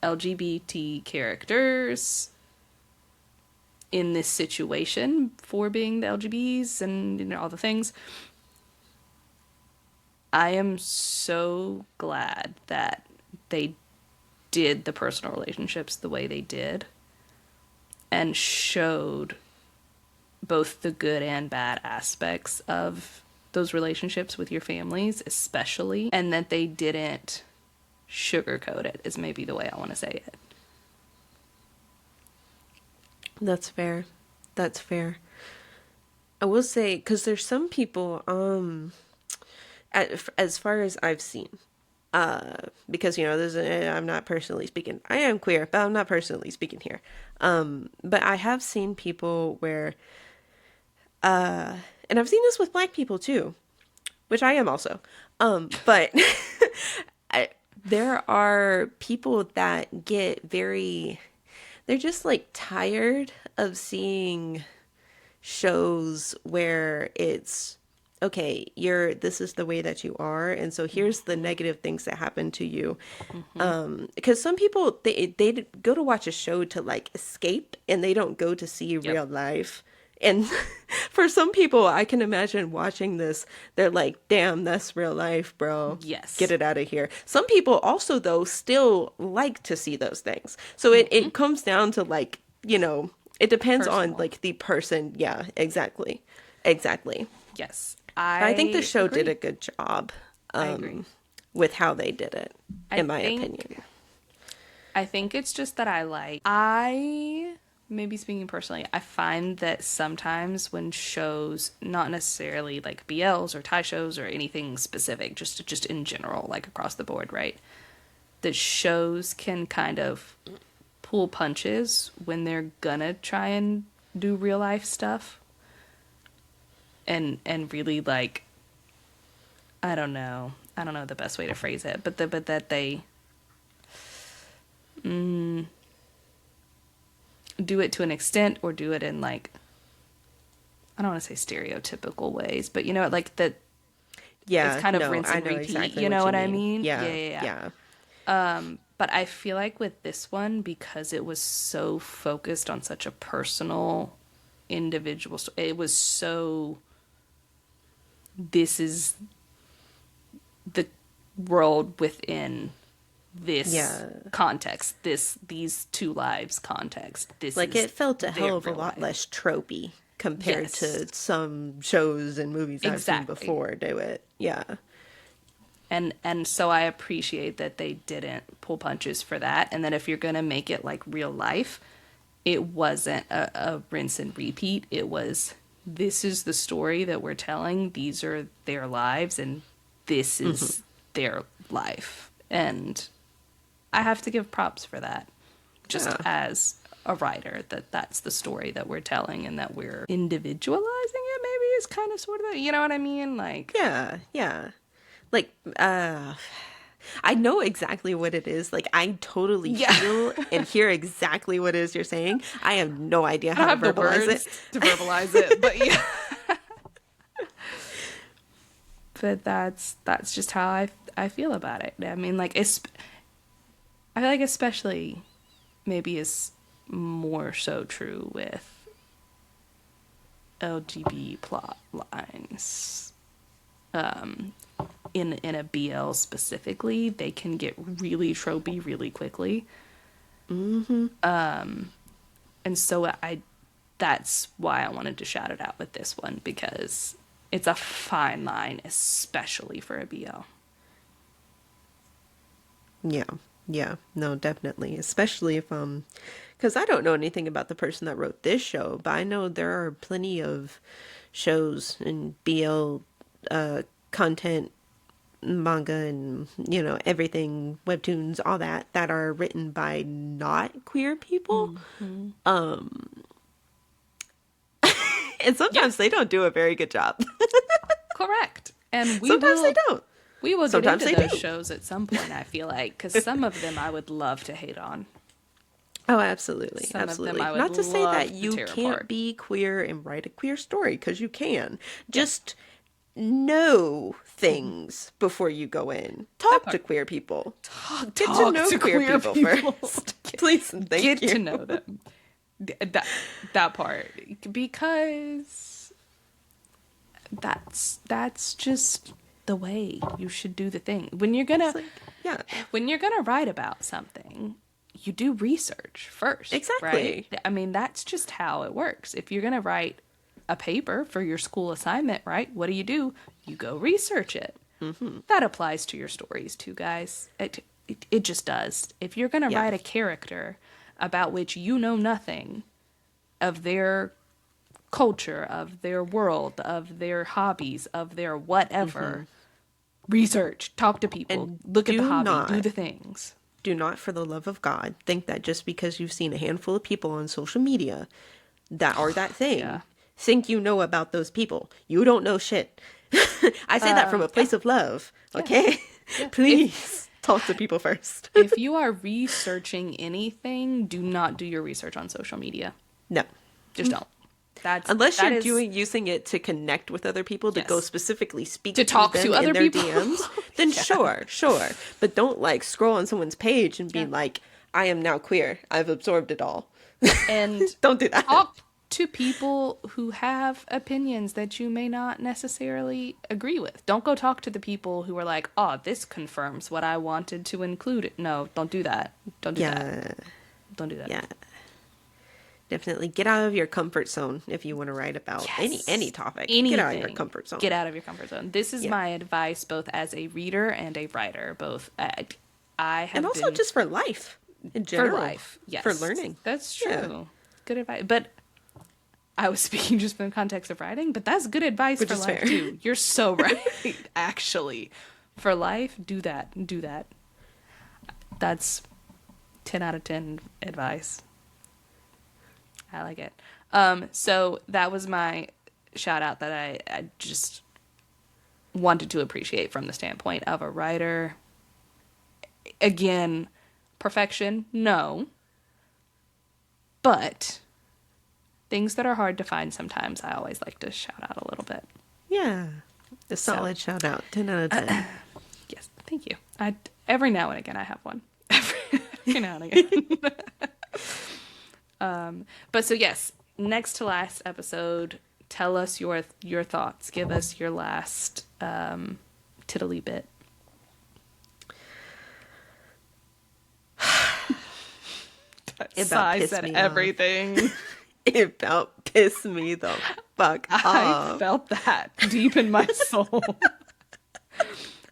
LGBT characters in this situation for being the LGBs and all the things. I am so glad that they did the personal relationships the way they did and showed both the good and bad aspects of those relationships with your families, especially, and that they didn't sugarcoat it, is maybe the way I want to say it. That's fair. That's fair. I will say, because there's some people, as far as I've seen, because, I'm not personally speaking. I am queer, but I'm not personally speaking here. But I have seen people where, and I've seen this with Black people too, which I am also. But there are people that get they're just tired of seeing shows where it's, okay, this is the way that you are, and so here's the negative things that happen to you. Because some people, they go to watch a show to escape, and they don't go to see real life. And for some people, I can imagine watching this, they're like, damn, that's real life, bro. Yes. Get it out of here. Some people also, though, still like to see those things. So it comes down to it depends on the person. Yeah, exactly. Yes. I think the show agree. did a good job I agree. with how they did it, in my opinion. I think it's just that maybe speaking personally, I find that sometimes when shows, not necessarily like BLs or Thai shows or anything specific, just in general, across the board, right? The shows can kind of pull punches when they're gonna try and do real life stuff. And really I don't know the best way to phrase it, but that they do it to an extent, or do it in I don't want to say stereotypical ways, but that it's kind of rinse and repeat. Exactly you know what I mean. mean? Yeah. But I feel like with this one, because it was so focused on such a personal individual story. It was so, this is the world within this context, these two lives context. This like, is it felt a hell of a real lot life. less tropey compared to some shows and movies I've seen before do it. Yeah. And so I appreciate that they didn't pull punches for that. And that if you're gonna make it like real life, it wasn't a rinse and repeat. It was, this is the story that we're telling. These are their lives, and this is their life. And I have to give props for that. Just as a writer, that's the story that we're telling, and that we're individualizing it, maybe, is kind of sort of, you know what I mean? Like, Yeah. Like, I know exactly what it is. Like, I totally feel and hear exactly what it is you're saying. I have no idea how to verbalize it. To verbalize it, but yeah. But that's just how I feel about it. I mean, like, I feel like especially maybe is more so true with LGBT plot lines. In a BL specifically, they can get really tropey really quickly. And so that's why I wanted to shout it out with this one, because it's a fine line, especially for a BL. Yeah, no, definitely. Especially if, because I don't know anything about the person that wrote this show, but I know there are plenty of shows and BL content, manga, and, you know, everything, webtoons, all that are written by not queer people. And sometimes they don't do a very good job. Correct. And sometimes they don't. We will Sometimes get into they those do. shows at some point, I feel like, because some of them I would love to hate on. Oh, absolutely. Some of them Absolutely. I would Not to say love that to you tear can't apart. be queer and write a queer story, because you can. Just know things before you go in. Talk to queer people. Get to know queer people first. Please and thank you. Get to know them. That part. Because that's just the way you should do the thing. When you're gonna write about something, you do research first. Exactly. Right? I mean, that's just how it works. If you're gonna write a paper for your school assignment, right? What do? You go research it. That applies to your stories too, guys. It just does. If you're gonna write a character about which you know nothing of their culture, of their world, of their hobbies, of their whatever, research, talk to people, And look at the do hobby, not- do the things. Do not, for the love of God, think that just because you've seen a handful of people on social media that are that thing, think you know about those people. You don't know shit. I say that from a place of love, okay? Please talk to people first. If you are researching anything, do not do your research on social media. No. Just don't. Unless you're using it to connect with other people, to go specifically speak to talk them to other in their people. DMs, then sure. But don't like scroll on someone's page and be like, I am now queer. I've absorbed it all. And Don't do that. talk to people who have opinions that you may not necessarily agree with. Don't go talk to the people who are like, oh, this confirms what I wanted to include. No, don't do that. Don't do that. Don't do that. Yeah. Definitely get out of your comfort zone if you want to write about any topic. Anything. Get out of your comfort zone. Get out of your comfort zone. This is my advice both as a reader and a writer. Both I have and also just for life in general. For life, yes. For learning. That's true. Yeah. Good advice. But I was speaking just from the context of writing, but that's good advice Which for is life fair. too. You're so right. Actually, for life, do that. That's 10 out of 10 advice. I like it. So that was my shout out that I just wanted to appreciate from the standpoint of a writer. Again, perfection, no. But things that are hard to find sometimes, I always like to shout out a little bit. Yeah. A solid shout out. 10 out of 10. Yes, thank you. Every now and again I have one. Every now and again. But so yes, next to last episode, tell us your thoughts. Give us your last tiddly bit. It Sigh about said pissed me everything. off. It about pissed me the fuck I off. felt that deep in my soul.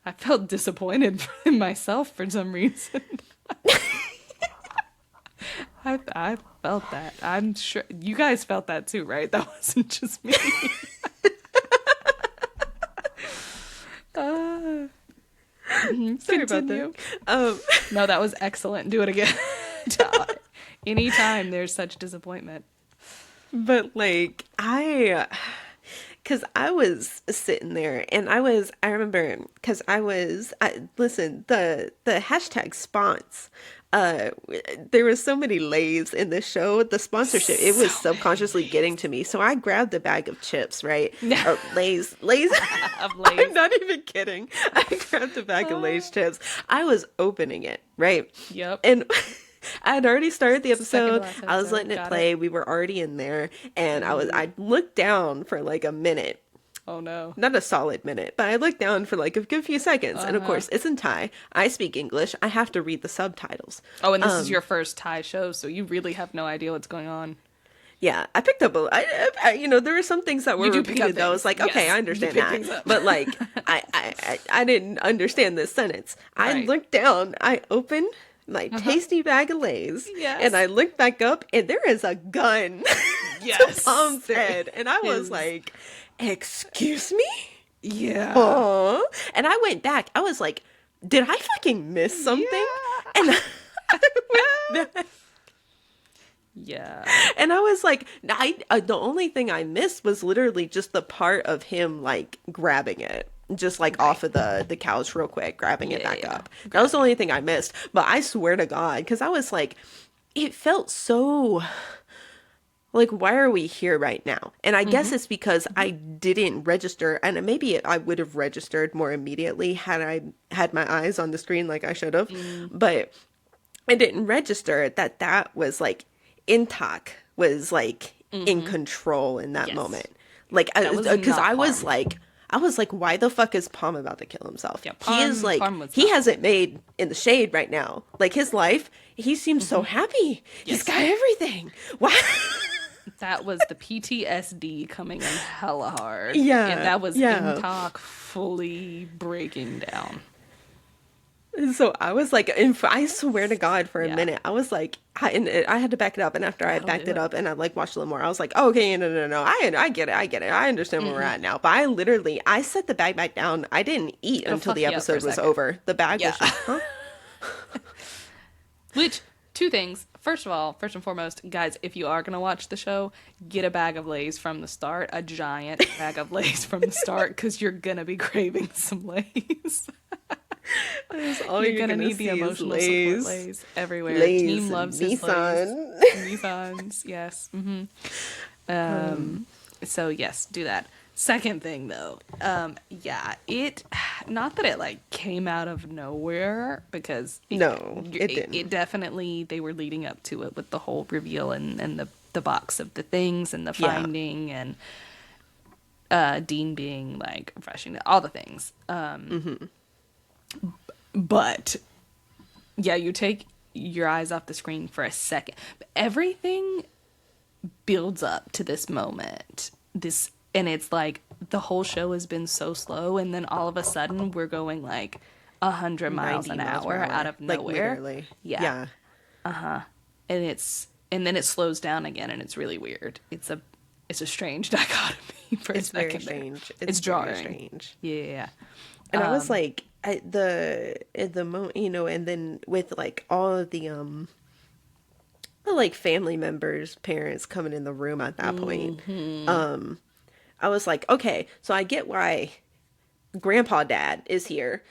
I felt disappointed in myself for some reason. I felt that. I'm sure you guys felt that too, right? That wasn't just me. Sorry about Continue. that. No, that was excellent. Do it again. Anytime there's such disappointment. But like because I was sitting there and I remember because listen, the hashtag spons, there were so many Lays in the show, the sponsorship, it was subconsciously getting to me. So I grabbed a bag of chips, right? Or Lays. Of Lay's. I'm not even kidding. I grabbed a bag of Lay's chips. I was opening it, right? Yep. And I had already started the episode. Second to last I was episode. letting it Got play. it. We were already in there, and I looked down for like a minute. Oh no. Not a solid minute, but I looked down for like a good few seconds. And of course, it's in Thai. I speak English. I have to read the subtitles. Oh, and this is your first Thai show, so you really have no idea what's going on. Yeah, I picked up there were some things that were do pick up repeated that I was things. like, okay, Yes, I you understand pick things that. up. But like, I didn't understand this sentence. I Right. looked down, I opened my tasty bag of Lay's, Yes. and I looked back up, and there is a gun Yes. to Mom's head. And I was is. like, excuse me? Yeah. Aw. And I went back. I was like, did I fucking miss something? And I went back. Yeah. And I was like, the only thing I missed was literally just the part of him like grabbing it, just like off of the couch real quick, grabbing it back up. That was the only thing I missed. But I swear to God, because I was like, it felt so like, why are we here right now? And I guess it's because I didn't register, and maybe I would have registered more immediately had I had my eyes on the screen like I should have. But I didn't register that was like Intak was like in control in that moment. Like, because I was like, why the fuck is Palm about to kill himself? Yeah, he is like, Palm was he not. hasn't made in the shade right now. Like his life, he seems so happy. He's got everything. Why? That was the PTSD coming in hella hard. Yeah, And that was yeah. Intak fully breaking down. So I was like, I swear to God, for a minute, I was like, I had to back it up. And after I had backed it up and I like watched a little more, I was like, oh, okay, no. I get it. I understand where we're at now. But I set the bag back down. I didn't eat until the episode was over. The bag was just, huh? Which, two things. First and foremost, guys, if you are going to watch the show, get a bag of Lay's from the start. A giant bag of Lay's from the start, because you're going to be craving some Lay's. You're gonna need the emotional support Lays everywhere. Lay's, Team loves his Nissan. Lays. Nissans, yes. So yes, do that. Second thing though, it not that it like came out of nowhere, because it didn't. It definitely, they were leading up to it with the whole reveal and the box of the things and the finding and Dean being like refreshing, all the things. But yeah, you take your eyes off the screen for a second. Everything builds up to this moment. And it's like the whole show has been so slow, and then all of a sudden we're going like 100 miles an hour out of like, nowhere. literally. Yeah. And then it slows down again, and it's really weird. It's a strange dichotomy for a second. Very strange. It's very jarring. strange. Yeah. And I was like, at the moment, and then with like all of the like family members, parents coming in the room at that point, I was like, okay, so I get why Grandpa Dad is here.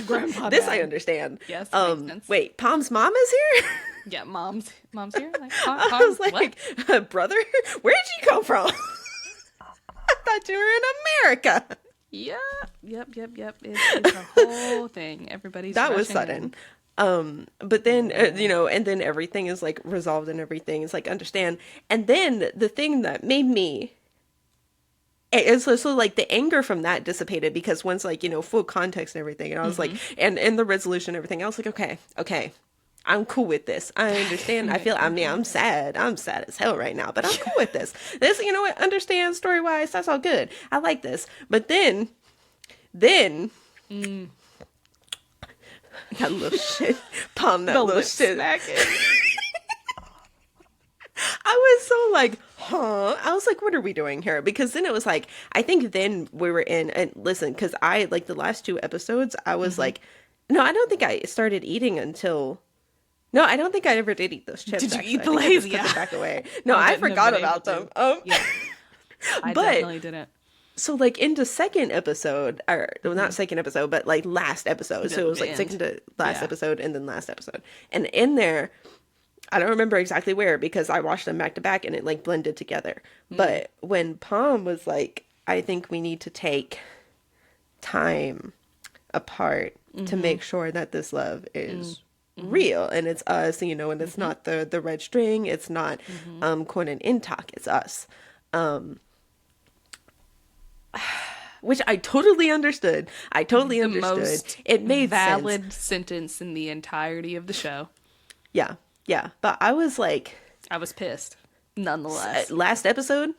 Grandpa This Dad. I understand. Yes, makes sense. Wait, Palm's mom is here? Yeah, mom's here. Like, I was like, brother, where'd you come from? I thought you were in America. Yeah. Yep. It's a whole thing. Everybody's That was rushing sudden. in. But then, and then everything is like resolved and everything is like understand. And then the thing that made me, and so like the anger from that dissipated because once like, full context and everything, and I was like, and the resolution and everything, I was like, okay, I'm cool with this. I understand. I'm sad. I'm sad as hell right now, but I'm cool with this. This, you know what, understand story wise, that's all good. I like this. But then, that little shit, palm that little shit. I was so like, huh? I was like, what are we doing here? Because then it was like, I think then we were in, and listen, because I, like the last 2 episodes, I was like, no, I don't think I started eating until, no, I don't think I ever did eat those chips. Did you actually. eat the I think I Lay's? just put them back away. No, I forgot about them. Yeah. I But- definitely didn't. So like into second episode, or well, not second episode, but like last episode. So it was like end. second to last Yeah. episode and then last episode. And in there, I don't remember exactly where because I watched them back to back and it like blended together. But when Palm was like, I think we need to take time apart to make sure that this love is real and it's us, and it's not the red string, it's not Corn and Intok, it's us. Which I totally understood. Most It made valid sense. sentence in the entirety of the show. Yeah. But I was like, I was pissed, nonetheless. last episode.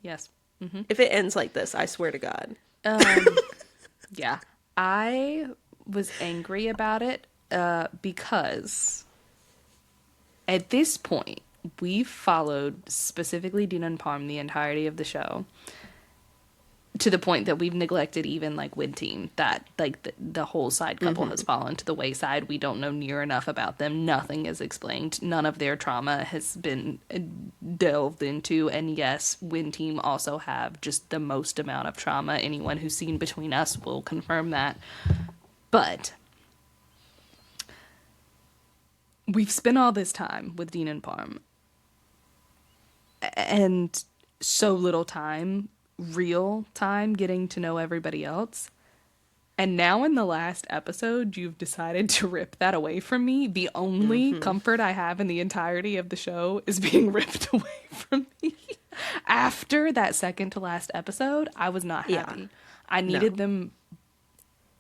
Yes. If it ends like this, I swear to God. Yeah. I was angry about it because at this point, we've followed specifically Dean and Parm the entirety of the show to the point that we've neglected even like Win Team, that like the whole side couple has fallen to the wayside. We don't know near enough about them. Nothing is explained. None of their trauma has been delved into. And yes, Win Team also have just the most amount of trauma. Anyone who's seen Between Us will confirm that. But we've spent all this time with Dean and Parm and so little time, real time, getting to know everybody else. And now in the last episode, you've decided to rip that away from me. The only comfort I have in the entirety of the show is being ripped away from me. After that second to last episode, I was not happy. Yeah. I needed them.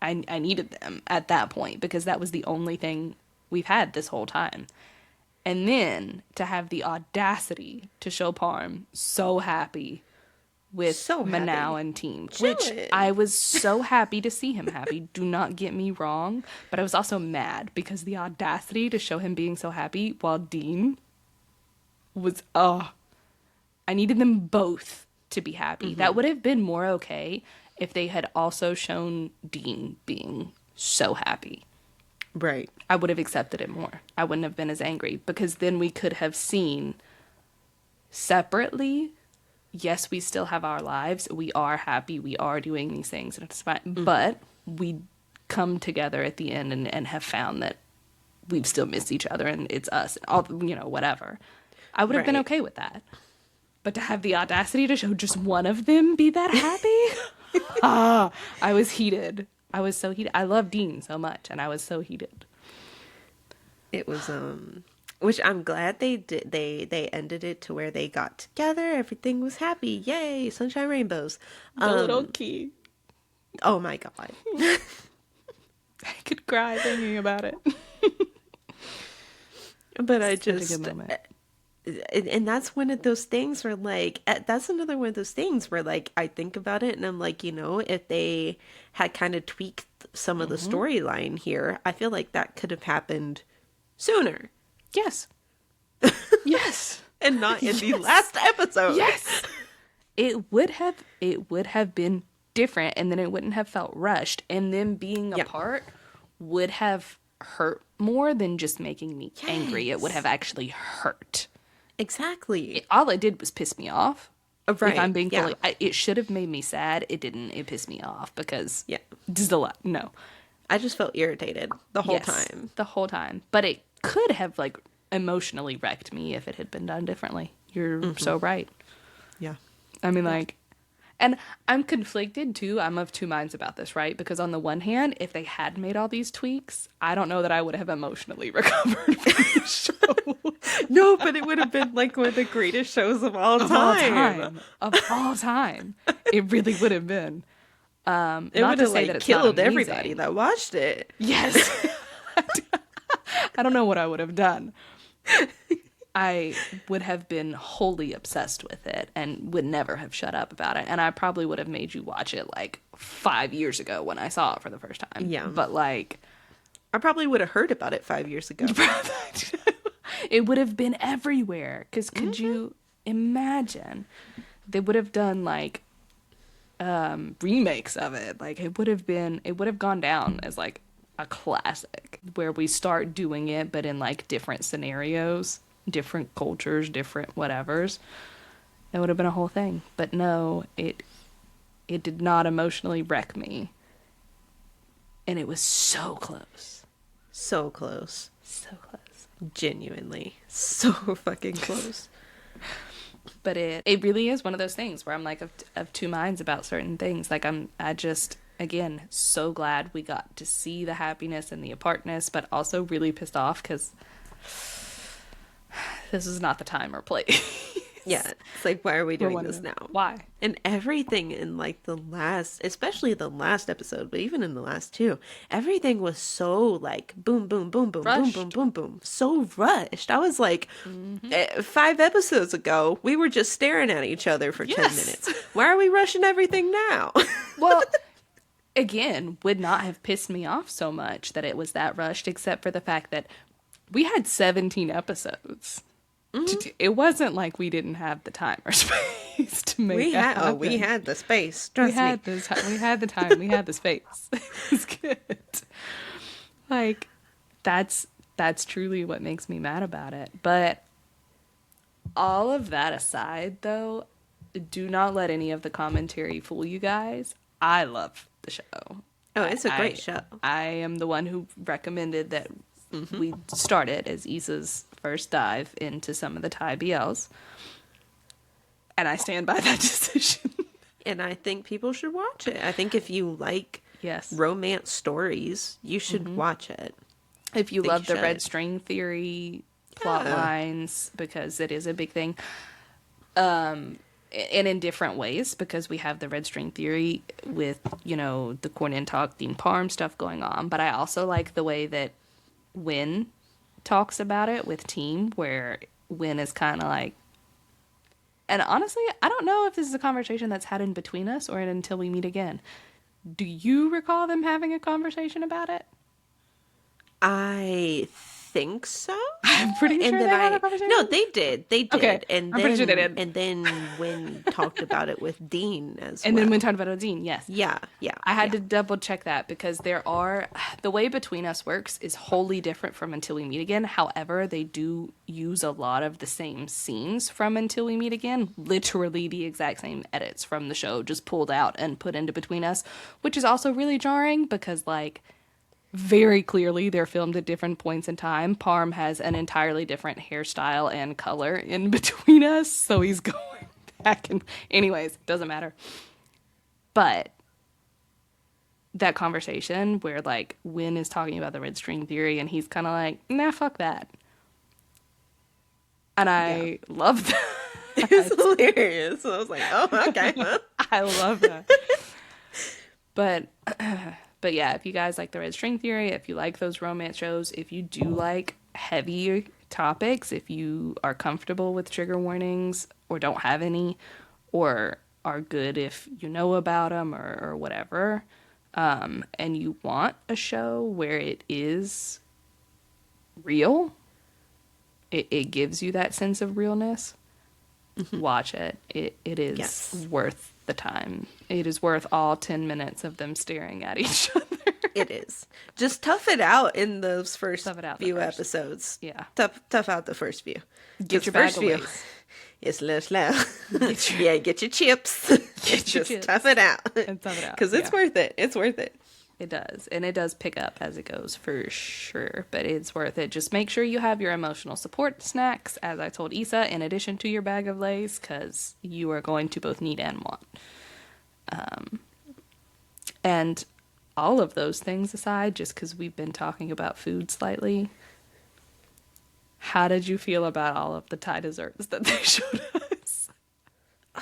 I needed them at that point because that was the only thing we've had this whole time. And then to have the audacity to show Parm so happy with Manao and team, which I was so happy to see him happy. Do not get me wrong, but I was also mad because the audacity to show him being so happy while Dean was, I needed them both to be happy. That would have been more okay if they had also shown Dean being so happy. Right. I would have accepted it more. I wouldn't have been as angry because then we could have seen separately, yes, we still have our lives. We are happy. We are doing these things. And it's fine. But we come together at the end and have found that we've still missed each other and it's us and all, whatever. I would have been okay with that. But to have the audacity to show just one of them be that happy, I was heated. I was so heated. I love Dean so much, and I was so heated. It was which I'm glad they did. They ended it to where they got together. Everything was happy. Yay, sunshine, rainbows. The little key. Oh my God. I could cry thinking about it. But I Such a just, good moment. and that's one of those things where like, that's another one of those things where like, I think about it and I'm like, if they had kind of tweaked some of the storyline here, I feel like that could have happened sooner. Yes. Yes. And not in the last episode. Yes. It would have been different, and then it wouldn't have felt rushed, and them being apart would have hurt more than just making me angry. It would have actually hurt. Exactly. All it did was piss me off. Right. If I'm being fully, it should have made me sad. It didn't. It pissed me off because just a lot. No, I just felt irritated the whole time. The whole time. But it could have like emotionally wrecked me if it had been done differently. You're so right. Yeah. I mean, like, And I'm conflicted too. I'm of two minds about this, right? Because on the one hand, if they had made all these tweaks, I don't know that I would have emotionally recovered from the show. No, but it would have been like one of the greatest shows of all Of time. all time. Of all time. It really would have been. It Not would to have say like that it's not killed amazing. everybody that watched it. Yes. I don't know what I would have done. I would have been wholly obsessed with it and would never have shut up about it. And I probably would have made you watch it like 5 years ago when I saw it for the first time. Yeah. But like, I probably would have heard about it 5 years ago. it would have been everywhere. Because could you imagine? They would have done like remakes of it. Like it would have gone down as like a classic where we start doing it, but in like different scenarios, different cultures, different whatevers. It would have been a whole thing. But no, it did not emotionally wreck me. And it was so close. So close. So close. Genuinely. So fucking close. But it really is one of those things where I'm like of two minds about certain things. Like I just, again, so glad we got to see the happiness and the apartness, but also really pissed off because this is not the time or place. Yeah, it's like, why are we doing this now? Why? And everything in like the last, especially the last episode, but even in the last two, everything was so like boom, boom, boom, boom, Rushed. boom, boom, boom, boom, so rushed. I was like, 5 episodes ago, we were just staring at each other for 10 Yes. minutes. Why are we rushing everything now? Well, again, would not have pissed me off so much that it was that rushed, except for the fact that we had 17 episodes. It wasn't like we didn't have the time or space to make we it had happen. we had the space. We Trust me. had the time. We had the time. We had the space. It was good. Like, that's truly what makes me mad about it. But all of that aside, though, do not let any of the commentary fool you guys. I love the show. Oh, it's a great show. I am the one who recommended that we start it as Issa's first dive into some of the Thai BLs. And I stand by that decision. And I think people should watch it. I think if you like Yes. romance stories, you should watch it. If you think love you the red should. string theory plot Yeah. lines, because it is a big thing. And in different ways, because we have the red string theory with, you know, the Corn and Talk, Dean Parm stuff going on. But I also like the way that Win talks about it with Team, where Win is kind of like, and honestly, I don't know if this is a conversation that's had in between us or in Until We Meet Again. Do you recall them having a conversation about it? I think so. I'm pretty sure they had a conversation. No, they did. They did. Okay, And I'm then, pretty sure they did. And then Win talked about it with Dean as And well. then we talked about Odin, yes. Yeah. I had to double check that because the way Between Us works is wholly different from Until We Meet Again. However, they do use a lot of the same scenes from Until We Meet Again, literally the exact same edits from the show, just pulled out and put into Between Us, which is also really jarring because, like, very clearly they're filmed at different points in time. Parm has an entirely different hairstyle and color in Between Us, so he's going back and anyways, doesn't matter. But that conversation where like Win is talking about the red string theory and he's kind of like, nah, fuck that. And I love that. It's hilarious. So I was like, oh, okay. Huh? I love that. But yeah, if you guys like the red string theory, if you like those romance shows, if you do like heavy topics, if you are comfortable with trigger warnings or don't have any, or are good if you know about them or whatever, and you want a show where it is real, it gives you that sense of realness, watch it. It is Yes. worth the time. It is worth all 10 minutes of them staring at each other. It is. Just tough it out in those first Tough it out the few first. episodes. Yeah. Tough out the first few. Get your first bag of few, Lay's. it's a little slow. Yeah, get your chips. Get your Just chips. tough it out. And tough it out, Because it's yeah. worth it. It's worth it. It does. And it does pick up as it goes for sure. But it's worth it. Just make sure you have your emotional support snacks, as I told Issa, in addition to your bag of Lay's, because you are going to both need and want. And all of those things aside, just because we've been talking about food slightly, how did you feel about all of the Thai desserts that they showed us?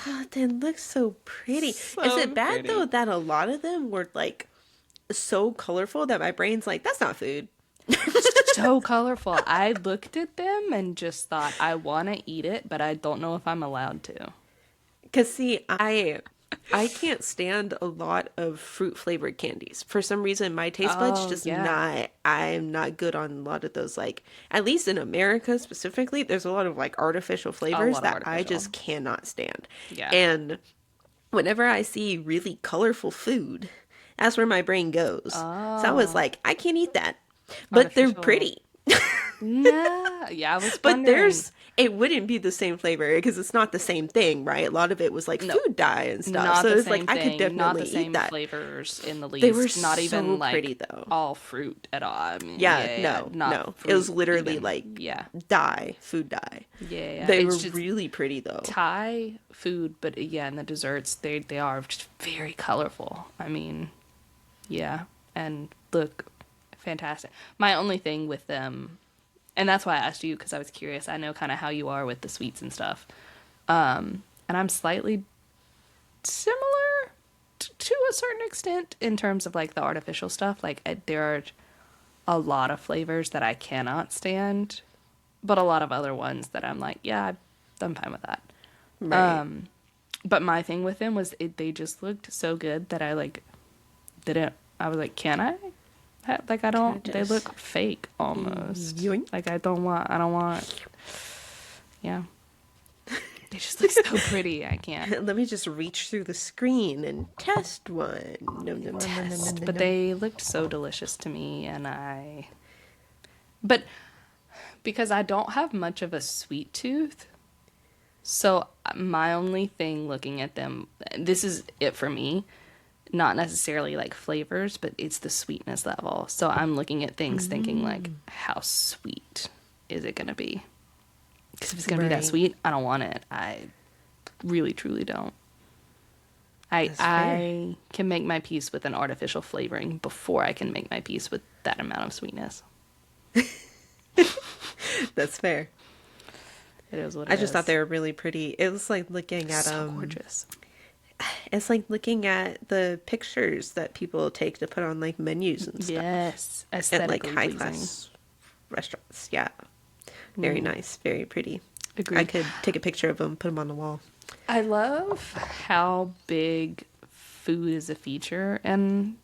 Oh, they look so pretty. So Is it bad pretty. though that a lot of them were like so colorful that my brain's like, that's not food? So colorful. I looked at them and just thought, I want to eat it, but I don't know if I'm allowed to. Because see, I can't stand a lot of fruit flavored candies. For some reason, my taste buds Oh, just yeah. not. I'm not good on a lot of those. Like at least in America specifically, there's a lot of like artificial flavors lot of that I artificial. just cannot stand. Yeah. And whenever I see really colorful food, that's where my brain goes. So I was like, I can't eat that. But they're Artificial. pretty. Nah. Yeah, I was But wondering. it wouldn't be the same flavor because it's not the same thing, right? A lot of it was like No. food dye and stuff. Not So the it's same like I could thing, not the definitely same eat that. flavors in the least. They were not so even like pretty though. all fruit at all. I mean, Yeah, yeah, no. not It was fruit literally even. like yeah, dye, food dye. yeah. They were It's just really pretty though. Thai food, but yeah, and the desserts they are just very colorful. I mean, yeah, and look fantastic. My only thing with them, and that's why I asked you because I was curious. I know kind of how you are with the sweets and stuff, and I'm slightly similar to a certain extent in terms of like the artificial stuff. Like there are a lot of flavors that I cannot stand, but a lot of other ones that I'm like, yeah, I'm fine with that. Right. But my thing with them was they just looked so good that I like didn't. I was like, can I? Like I don't. They just- look fake almost. Yoink. Like I don't want. Yeah. They just look so pretty. I can't. Let me just reach through the screen and test one. No, no, no, no, no, no, no, But no. they looked so delicious to me, but because I don't have much of a sweet tooth, so my only thing looking at them, this is it for me, not necessarily like flavors, but it's the sweetness level. So I'm looking at things thinking like, how sweet is it gonna be? Because if it's gonna be that Right. sweet, I don't want it. I really, truly don't. That's fair. I can make my peace with an artificial flavoring before I can make my peace with that amount of sweetness. That's fair. It is what it I just is. thought they were really pretty. It was like looking at so gorgeous. It's like looking at the pictures that people take to put on like menus and stuff Yes, at aesthetically like high pleasing. class restaurants. Yeah, very nice, very pretty. Agreed. I could take a picture of them, put them on the wall. I love how big food is a feature, and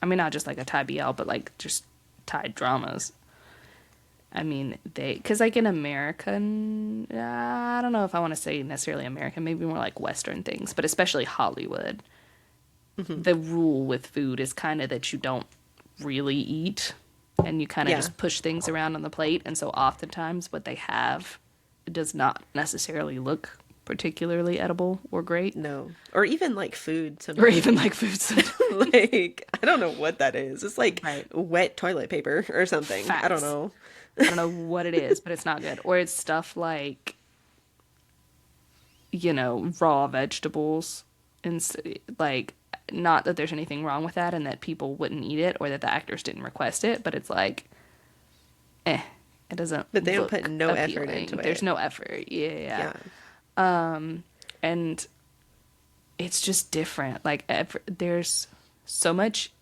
I mean not just like a Thai BL, but like just Thai dramas. I mean, because like in American, I don't know if I want to say necessarily American, maybe more like Western things, but especially Hollywood, the rule with food is kind of that you don't really eat and you kind of Yeah. just push things around on the plate. And so oftentimes what they have does not necessarily look particularly edible or great. No, or even like food. Or Sometimes. even like food. Like I don't know what that is. It's like Right. wet toilet paper or something. I don't Facts. know. I don't know what it is, but it's not good. Or it's stuff like, raw vegetables. And like, not that there's anything wrong with that and that people wouldn't eat it or that the actors didn't request it, but it's like, it doesn't. But they don't look put no effort appealing. into it. There's no effort. Yeah. Yeah. And it's just different. Like, there's so much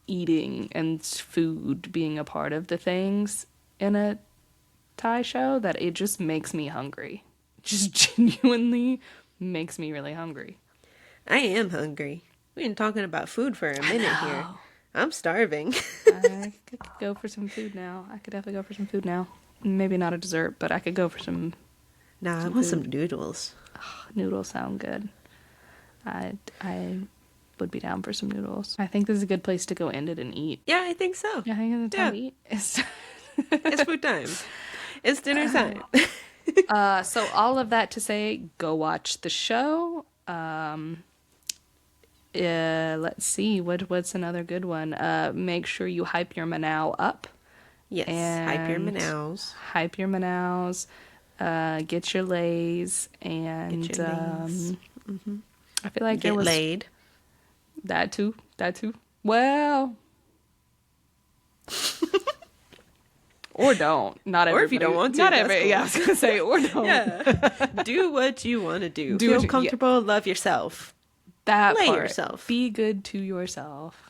eating and food being a part of the things in a Thai show that it just makes me hungry. Just genuinely makes me really hungry. I am hungry. We've been talking about food for a minute here. I'm starving. I could go for some food now. I could definitely go for some food now. Maybe not a dessert, but I could go for some Nah, I Some want food. some noodles. noodles. Sound good. I would be down for some noodles. I think this is a good place to go end it and eat. Yeah, I think so. Yeah, I think it's time to Yeah. eat. It's food time. It's dinner time. So all of that to say, go watch the show. Let's see, what's another good one? Make sure you hype your Manao up. Yes, hype your And manows. Hype your Manaus. Get your lays and Get your lays. I feel like there Get was laid. That too. Well, or don't. Not Or everybody. if you don't want to, Not that's every. cool. Yeah, I was gonna say or don't. Yeah. Do what you want to do. Do Feel what you- comfortable. Love yourself. That Play part. yourself. Be good to yourself.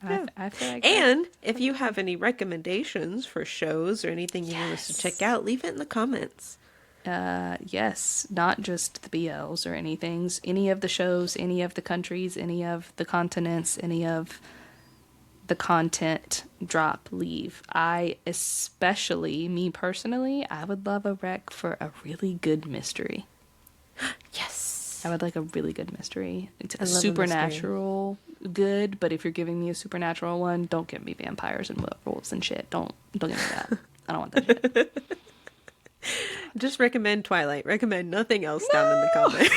Yeah. I feel like And if you have any recommendations for shows or anything you want us to check out, leave it in the comments. yes, not just the BLs or anything. Any of the shows, any of the countries, any of the continents, any of the content, drop, leave. I especially, me personally, I would love a rec for a really good mystery. Yes. I would like a really good mystery. It's I love a supernatural good, but if you're giving me a supernatural one, don't give me vampires and werewolves and shit. Don't give me that. I don't want that shit. Just recommend Twilight. Recommend nothing else down in the comments.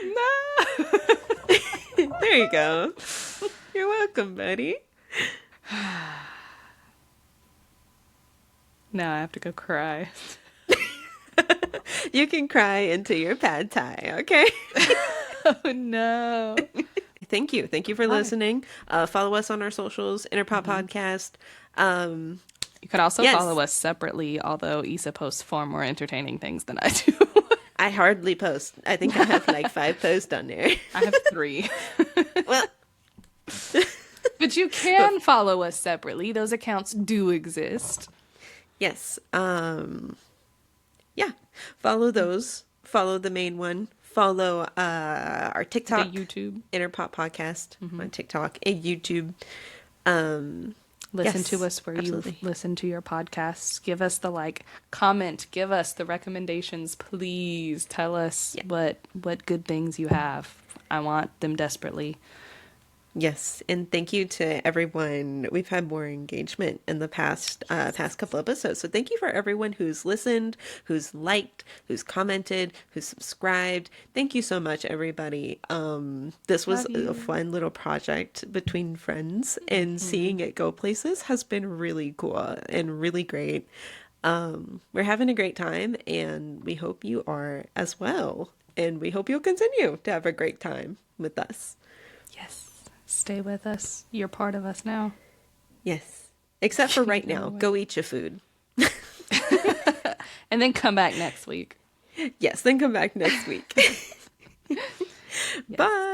No. There you go. You're welcome, buddy. Now I have to go cry. You can cry into your pad thai, okay? Oh no. Thank you. Thank you for listening. Follow us on our socials, Interpop Podcast. You could also Yes. follow us separately, although Issa posts far more entertaining things than I do. I hardly post. I think I have like 5 posts on there. I have 3. Well, But you can follow us separately. Those accounts do exist. yes. Yeah. Follow those. Follow the main one. Follow our TikTok. The YouTube. Interpop Podcast on TikTok and YouTube. Listen Yes, to us where absolutely. you listen to your podcasts. Give us the comment. Give us the recommendations. Please tell us what good things you have. I want them desperately. Yes, and thank you to everyone. We've had more engagement in the past couple episodes, so thank you for everyone who's listened, who's liked, who's commented, who's subscribed. Thank you so much, everybody. This was a fun little project between friends, and seeing it go places has been really cool and really great. We're having a great time, and we hope you are as well. And we hope you'll continue to have a great time with us. Yes. Stay with us. You're part of us now. Yes. Except for right now. Go eat your food. And then come back next week. Yes, then come back next week. Bye.